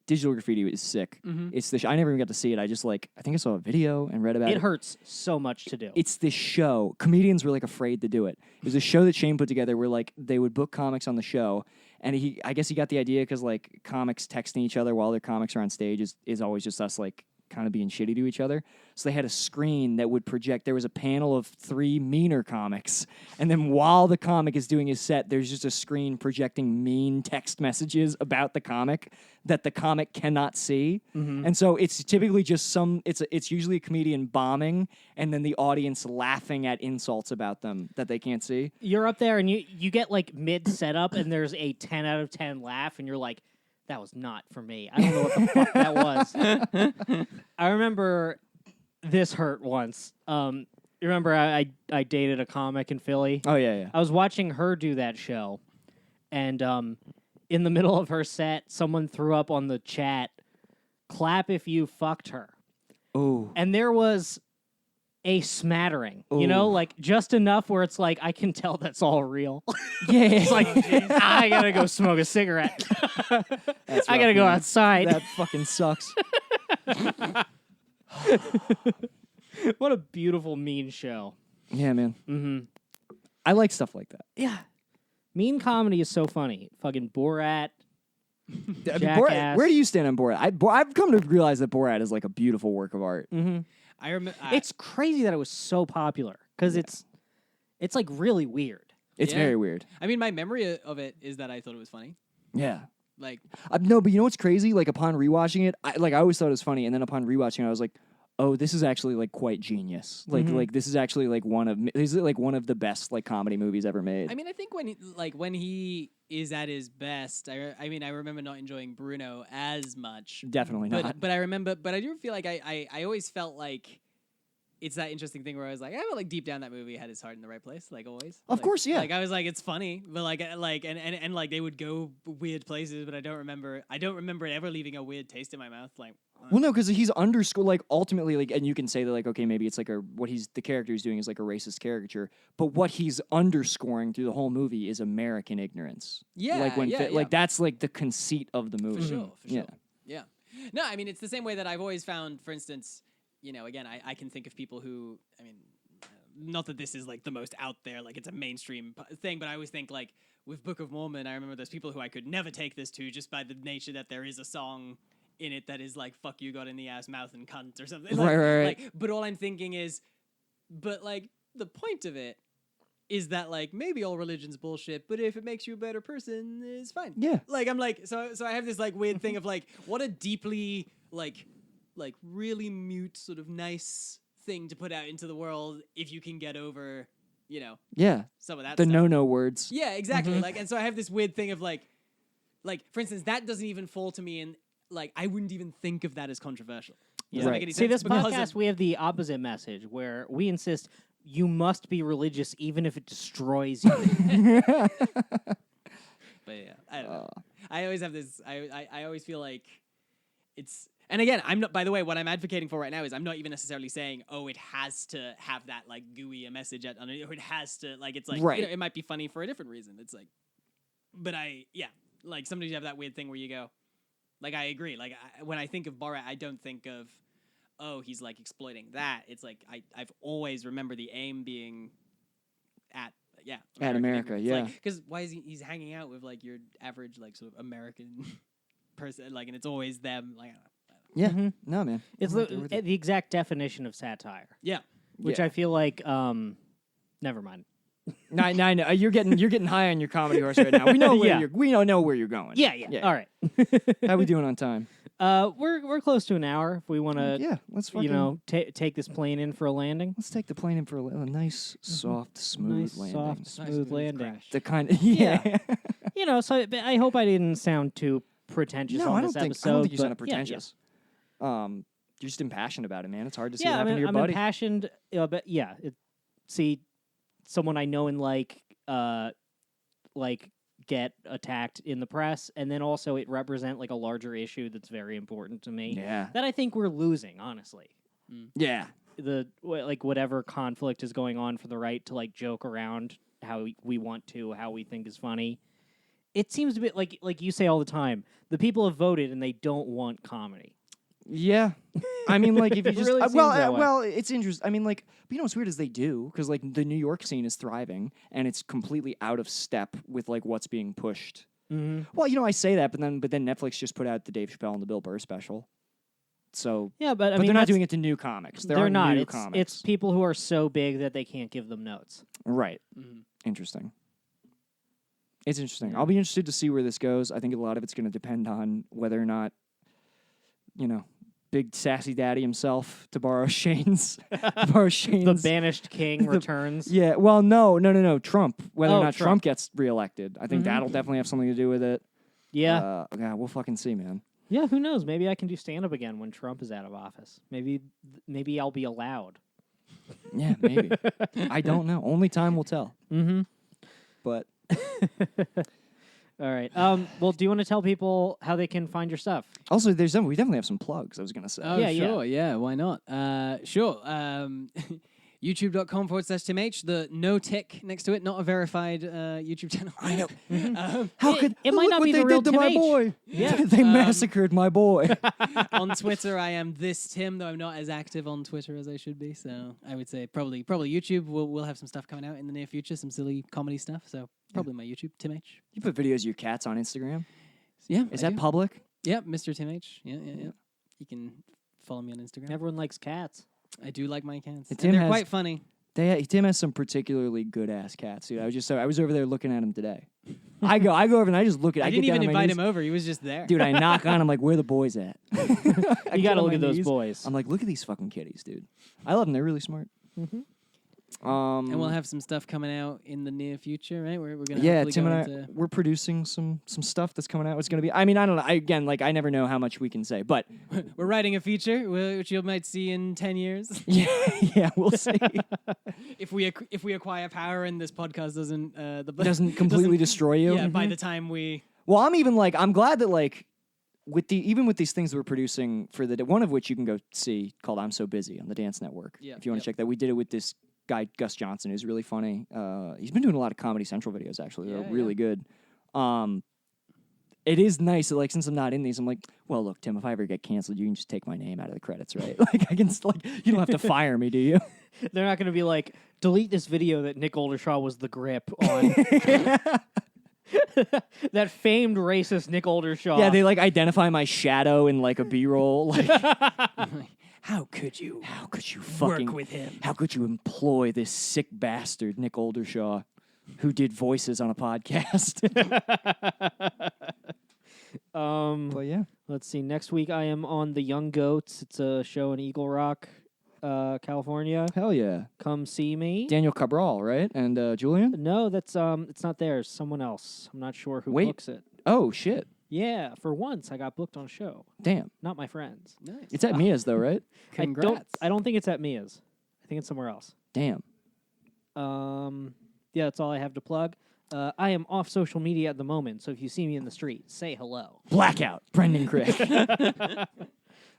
Speaker 2: Digital Graffiti is sick.
Speaker 3: Mm-hmm.
Speaker 2: It's I never even got to see it. I think I saw a video and read about it.
Speaker 3: It hurts so much to do.
Speaker 2: It's this show. Comedians were like afraid to do it. It was a show that Shane put together where like they would book comics on the show, and I guess he got the idea because like comics texting each other while their comics are on stage is always just us like kind of being shitty to each other. So they had a screen that would project. There was a panel of 3 meaner comics, and then while the comic is doing his set, there's just a screen projecting mean text messages about the comic that the comic cannot see. Mm-hmm. And so it's typically just it's usually a comedian bombing and then the audience laughing at insults about them that they can't see.
Speaker 3: You're up there and you get like mid setup and there's a 10 out of 10 laugh and you're like, that was not for me. I don't know what the fuck that was. I remember this hurt once. You remember I dated a comic in Philly?
Speaker 2: Oh yeah.
Speaker 3: I was watching her do that show, and in the middle of her set, someone threw up on the chat, "Clap if you fucked her."
Speaker 2: Oh.
Speaker 3: And there was a smattering,
Speaker 2: Ooh.
Speaker 3: like just enough where it's like I can tell that's all real.
Speaker 2: Yeah.
Speaker 3: It's like I gotta go smoke a cigarette.
Speaker 2: That's
Speaker 3: I gotta
Speaker 2: rough,
Speaker 3: go
Speaker 2: man.
Speaker 3: outside.
Speaker 2: That fucking sucks.
Speaker 3: What a beautiful mean show.
Speaker 2: Yeah, man.
Speaker 3: Mm-hmm.
Speaker 2: I like stuff like that.
Speaker 3: Yeah, mean comedy is so funny. Fucking Borat.
Speaker 2: I mean,
Speaker 3: Jackass.
Speaker 2: where do you stand on Borat? I've come to realize that Borat is like a beautiful work of art.
Speaker 3: Mm-hmm.
Speaker 4: I remember.
Speaker 3: It's crazy that it was so popular because it's like really weird.
Speaker 2: It's
Speaker 4: Yeah.
Speaker 2: very weird.
Speaker 4: I mean, my memory of it is that I thought it was funny.
Speaker 2: Yeah.
Speaker 4: Like,
Speaker 2: No, but you know what's crazy? Like upon rewatching it, I always thought it was funny, and then upon rewatching it, I was like, oh, this is actually like quite genius. Like this is actually like one of the best like comedy movies ever made.
Speaker 4: I mean, I think when he is at his best, I mean, I remember not enjoying Bruno as much.
Speaker 2: Definitely not.
Speaker 4: But I do feel like I always felt like it's that interesting thing where I was like, I felt like deep down that movie had its heart in the right place, like always.
Speaker 2: Of course, yeah.
Speaker 4: Like I was like, it's funny, but and like they would go weird places, but I don't remember it ever leaving a weird taste in my mouth. Like,
Speaker 2: Well, no, because he's underscore like ultimately like, and you can say that like, okay, maybe it's like the character he's doing is like a racist caricature, but what he's underscoring through the whole movie is American ignorance.
Speaker 4: Yeah,
Speaker 2: like when
Speaker 4: yeah.
Speaker 2: like that's like the conceit of the movie.
Speaker 4: For sure.
Speaker 2: Yeah.
Speaker 4: Yeah. No, I mean, it's the same way that I've always found, for instance, again, I can think of people who, I mean, not that this is like the most out there, like it's a mainstream thing, but I always think like with Book of Mormon, I remember there's people who I could never take this to just by the nature that there is a song in it that is like, fuck you, God in the ass, mouth, and cunt or something. Like,
Speaker 2: Right.
Speaker 4: Like, but all I'm thinking is, but like the point of it is that like maybe all religion's bullshit, but if it makes you a better person, it's fine.
Speaker 2: Yeah.
Speaker 4: Like I'm like so I have this like weird thing of like what a deeply like really mute sort of nice thing to put out into the world if you can get over,
Speaker 2: Yeah.
Speaker 4: some of that
Speaker 2: The
Speaker 4: stuff.
Speaker 2: no words.
Speaker 4: Yeah, exactly. Like, and so I have this weird thing of like for instance, that doesn't even fall to me, and like I wouldn't even think of that as controversial. Does that
Speaker 2: Right.
Speaker 4: make any
Speaker 3: See,
Speaker 4: sense?
Speaker 3: this
Speaker 4: Because of-
Speaker 3: podcast, we have the opposite message where we insist you must be religious even if it destroys you.
Speaker 4: But yeah, I don't know. I always have this. I always feel like it's. And again, I'm not. By the way, what I'm advocating for right now is I'm not even necessarily saying, oh, it has to have that like gooey a message on it, or it has to like. It's like
Speaker 2: Right.
Speaker 4: it might be funny for a different reason. It's like, but like sometimes you have that weird thing where you go, like I agree. Like when I think of Borat, I don't think of, oh, he's like exploiting that. It's like I've always remember the aim being at
Speaker 2: America, yeah.
Speaker 4: Because why is he's hanging out with like your average like sort of American person, like, and it's always them, like, I don't know.
Speaker 2: Yeah.
Speaker 3: Mhm.
Speaker 2: No, man.
Speaker 3: It's
Speaker 2: I'm right there with you.
Speaker 3: the exact definition of satire,
Speaker 4: Yeah,
Speaker 3: which
Speaker 2: Yeah.
Speaker 3: I feel like, never mind.
Speaker 2: No, I know. You're getting high on your comedy horse right now. We know where
Speaker 3: Yeah.
Speaker 2: we know where you're going.
Speaker 3: Yeah. All right.
Speaker 2: How we doing on time?
Speaker 3: We're close to an hour. If we want to,
Speaker 2: Yeah, let's fucking
Speaker 3: take this plane in for a landing.
Speaker 2: let's take the plane in for a nice, soft, smooth
Speaker 3: Nice,
Speaker 2: landing.
Speaker 3: soft, smooth landing.
Speaker 4: crash.
Speaker 2: The kind of yeah.
Speaker 3: So I hope I didn't sound too pretentious
Speaker 2: No,
Speaker 3: on
Speaker 2: I don't
Speaker 3: this
Speaker 2: think
Speaker 3: episode.
Speaker 2: I don't think you
Speaker 3: but
Speaker 2: sounded pretentious. You're just impassioned about it, man. It's hard to see
Speaker 3: Yeah,
Speaker 2: what happened to your
Speaker 3: I'm
Speaker 2: buddy.
Speaker 3: impassioned. But yeah, see someone I know and like get attacked in the press, and then also it represent like a larger issue that's very important to me.
Speaker 2: Yeah.
Speaker 3: That I think we're losing, honestly.
Speaker 2: Yeah.
Speaker 3: Whatever conflict is going on for the right to like joke around how we want to, how we think is funny. It seems to be like you say all the time. The people have voted and they don't want comedy.
Speaker 2: Yeah. I mean, like, if you
Speaker 3: It
Speaker 2: just
Speaker 3: really seems that way.
Speaker 2: well, it's interesting. I mean, like, but you know what's weird is they do because like the New York scene is thriving and it's completely out of step with like what's being pushed.
Speaker 3: Mm-hmm.
Speaker 2: Well, I say that, but then Netflix just put out the Dave Chappelle and the Bill Burr special. So,
Speaker 3: Yeah, but I
Speaker 2: but
Speaker 3: mean
Speaker 2: they're not
Speaker 3: that's-
Speaker 2: doing it to new comics. There
Speaker 3: They're
Speaker 2: are
Speaker 3: not.
Speaker 2: new
Speaker 3: It's
Speaker 2: comics.
Speaker 3: people who are so big that they can't give them notes.
Speaker 2: Right.
Speaker 4: Mhm.
Speaker 2: Interesting. It's interesting. I'll be interested to see where this goes. I think a lot of it's going to depend on whether or not, Big Sassy Daddy himself, to borrow Shane's,
Speaker 3: The banished king
Speaker 2: The-
Speaker 3: returns.
Speaker 2: Yeah, well, no. Trump. Whether or
Speaker 3: Oh,
Speaker 2: not
Speaker 3: Trump.
Speaker 2: Trump gets reelected, I think
Speaker 3: Mhm.
Speaker 2: that'll definitely have something to do with it.
Speaker 3: Yeah.
Speaker 2: Yeah, we'll fucking see, man.
Speaker 3: Yeah, who knows? Maybe I can do stand-up again when Trump is out of office. Maybe I'll be allowed.
Speaker 2: Yeah, maybe. I don't know. Only time will tell.
Speaker 3: Mm-hmm.
Speaker 2: But
Speaker 3: All right. Well, do you want to tell people how they can find your stuff?
Speaker 2: also, we definitely have some plugs. I was gonna say.
Speaker 4: Oh,
Speaker 3: Yeah,
Speaker 4: sure. Yeah, why not? Sure. YouTube.com/TimH. The no tick next to it, not a verified YouTube channel.
Speaker 2: I know.
Speaker 3: How could it might
Speaker 2: look
Speaker 3: not
Speaker 2: what
Speaker 3: be
Speaker 2: they
Speaker 3: the real
Speaker 2: did to my
Speaker 3: TimH.
Speaker 2: boy?
Speaker 3: Yeah.
Speaker 2: They massacred my boy.
Speaker 4: On Twitter, I am this Tim, though I'm not as active on Twitter as I should be. So I would say probably YouTube. We'll have some stuff coming out in the near future, some silly comedy stuff. So probably my YouTube, TimH.
Speaker 2: You put videos of your cats on Instagram.
Speaker 4: Yeah,
Speaker 2: Is
Speaker 4: I
Speaker 2: that
Speaker 4: do.
Speaker 2: public?
Speaker 4: Yeah, Mr. TimH. Yeah. You can follow me on Instagram.
Speaker 3: Everyone likes cats.
Speaker 4: I do like my cats.
Speaker 2: Tim
Speaker 4: And they're
Speaker 2: has-
Speaker 4: quite funny.
Speaker 2: Tim has some particularly good ass cats, dude. I was over there looking at him today. I go over and I just look at.
Speaker 4: I
Speaker 2: get
Speaker 4: didn't
Speaker 2: down
Speaker 4: even
Speaker 2: on my
Speaker 4: invite
Speaker 2: knees.
Speaker 4: him over. He was just there.
Speaker 2: Dude, I knock on him like, where the boys at?
Speaker 3: You got to look at those boys.
Speaker 2: I'm like, look at these fucking kitties, dude. I love them. They're really smart.
Speaker 3: Mhm.
Speaker 4: And we'll have some stuff coming out in the near future, right? We're gonna
Speaker 2: Yeah,
Speaker 4: hopefully
Speaker 2: Tim
Speaker 4: go
Speaker 2: and I,
Speaker 4: into
Speaker 2: we're producing some stuff that's coming out. It's gonna be. I mean, I don't know. Again, like I never know how much we can say, but
Speaker 4: we're writing a feature which you might see in 10 years
Speaker 2: yeah, we'll see.
Speaker 4: if we acquire power and this podcast doesn't
Speaker 2: Doesn't completely destroy you.
Speaker 4: Yeah, by the time we
Speaker 2: Well, I'm glad that like with these things that we're producing for one of which you can go see called I'm So Busy on the Dance Network.
Speaker 4: Yeah,
Speaker 2: If you want
Speaker 4: yep.
Speaker 2: to check that, we did it with this guy Gus Johnson, who's really funny. He's been doing a lot of Comedy Central videos actually. They're
Speaker 4: Yeah,
Speaker 2: really good. It is nice that like since I'm not in these, I'm like, well, look, Tim, if I ever get canceled, you can just take my name out of the credits, right? Like I can you don't have to fire me, do you?
Speaker 3: They're not going to be like, delete this video that Nick Oldershaw was the grip on. That famed racist Nick Oldershaw.
Speaker 2: Yeah, they like identify my shadow in like a B-roll. Like,
Speaker 4: how could you
Speaker 2: fucking
Speaker 4: work with him?
Speaker 2: How could you employ this sick bastard, Nick Oldershaw, who did voices on a podcast? But yeah.
Speaker 3: Let's see. Next week I am on The Young Goats. It's a show in Eagle Rock, California.
Speaker 2: Hell yeah.
Speaker 3: Come see me.
Speaker 2: Daniel Cabral, right? And Julian?
Speaker 3: No, that's it's not theirs. Someone else. I'm not sure who
Speaker 2: Wait.
Speaker 3: books it.
Speaker 2: Oh, shit.
Speaker 3: Yeah, for once I got booked on a show.
Speaker 2: Damn.
Speaker 3: Not my friends.
Speaker 4: Nice.
Speaker 2: It's at Mia's, though, right?
Speaker 4: Congrats.
Speaker 3: I don't think it's at Mia's. I think it's somewhere else.
Speaker 2: Damn.
Speaker 3: Yeah, that's all I have to plug. I am off social media at the moment, so if you see me in the street, say hello.
Speaker 2: Blackout. Brendan Crick. Yeah,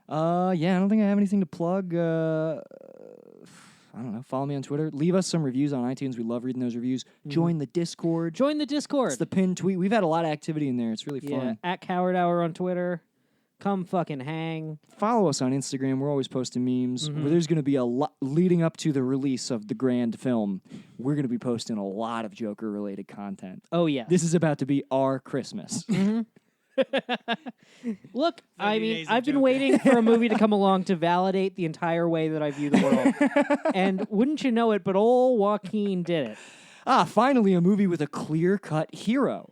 Speaker 2: I don't think I have anything to plug. I don't know. Follow me on Twitter. Leave us some reviews on iTunes. We love reading those reviews. Join the Discord.
Speaker 3: Join the Discord.
Speaker 2: It's the pinned tweet. We've had a lot of activity in there. It's really
Speaker 3: Yeah,
Speaker 2: fun.
Speaker 3: at Coward Hour on Twitter. Come fucking hang.
Speaker 2: Follow us on Instagram. We're always posting memes. Where there's going to be a lot leading up to the release of the grand film. We're going to be posting a lot of Joker-related content.
Speaker 3: Oh, yeah.
Speaker 2: This is about to be our Christmas.
Speaker 3: Look, I
Speaker 4: 30
Speaker 3: mean,
Speaker 4: days of
Speaker 3: I've been
Speaker 4: Joker.
Speaker 3: waiting for a movie to come along to validate the entire way that I view the world. And wouldn't you know it, but old Joaquin did it.
Speaker 2: Finally, a movie with a clear-cut hero.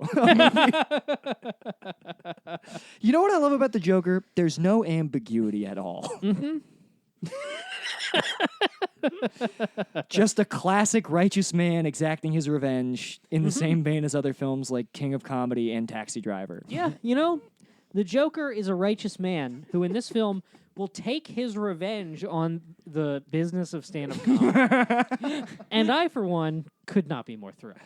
Speaker 2: You know what I love about the Joker? There's no ambiguity at all. Just a classic righteous man exacting his revenge in the same vein as other films like King of Comedy and Taxi Driver.
Speaker 3: Yeah, you know, the Joker is a righteous man who in this film will take his revenge on the business of stand-up comedy. And I, for one, could not be more thrilled.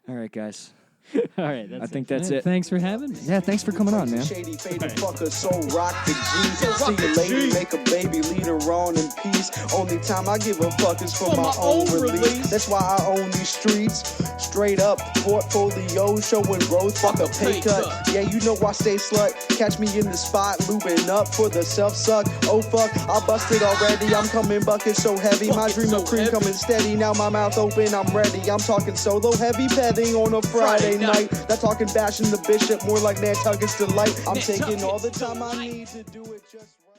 Speaker 2: All right, guys.
Speaker 3: All right, that's
Speaker 2: I think that's it.
Speaker 4: Thanks for having me.
Speaker 2: Yeah, thanks for coming on, man.
Speaker 5: Shady faded fucker, so rock the G. See a lady, make a baby, lead her on in peace. Only time I give a fuck is for my own release. That's why I own these streets. Straight up, portfolio showing growth. Fuck a pay cut. Yeah, you know I stay slut. Catch me in the spot, lubing up for the self suck. Oh fuck, I busted already. I'm coming bucket so heavy. My dream of cream coming steady. Now my mouth open, I'm ready. I'm talking solo heavy petting on a Friday night. Not talking bashing the bishop, more like Nantucket's delight. I'm taking all the time I need to do it just right.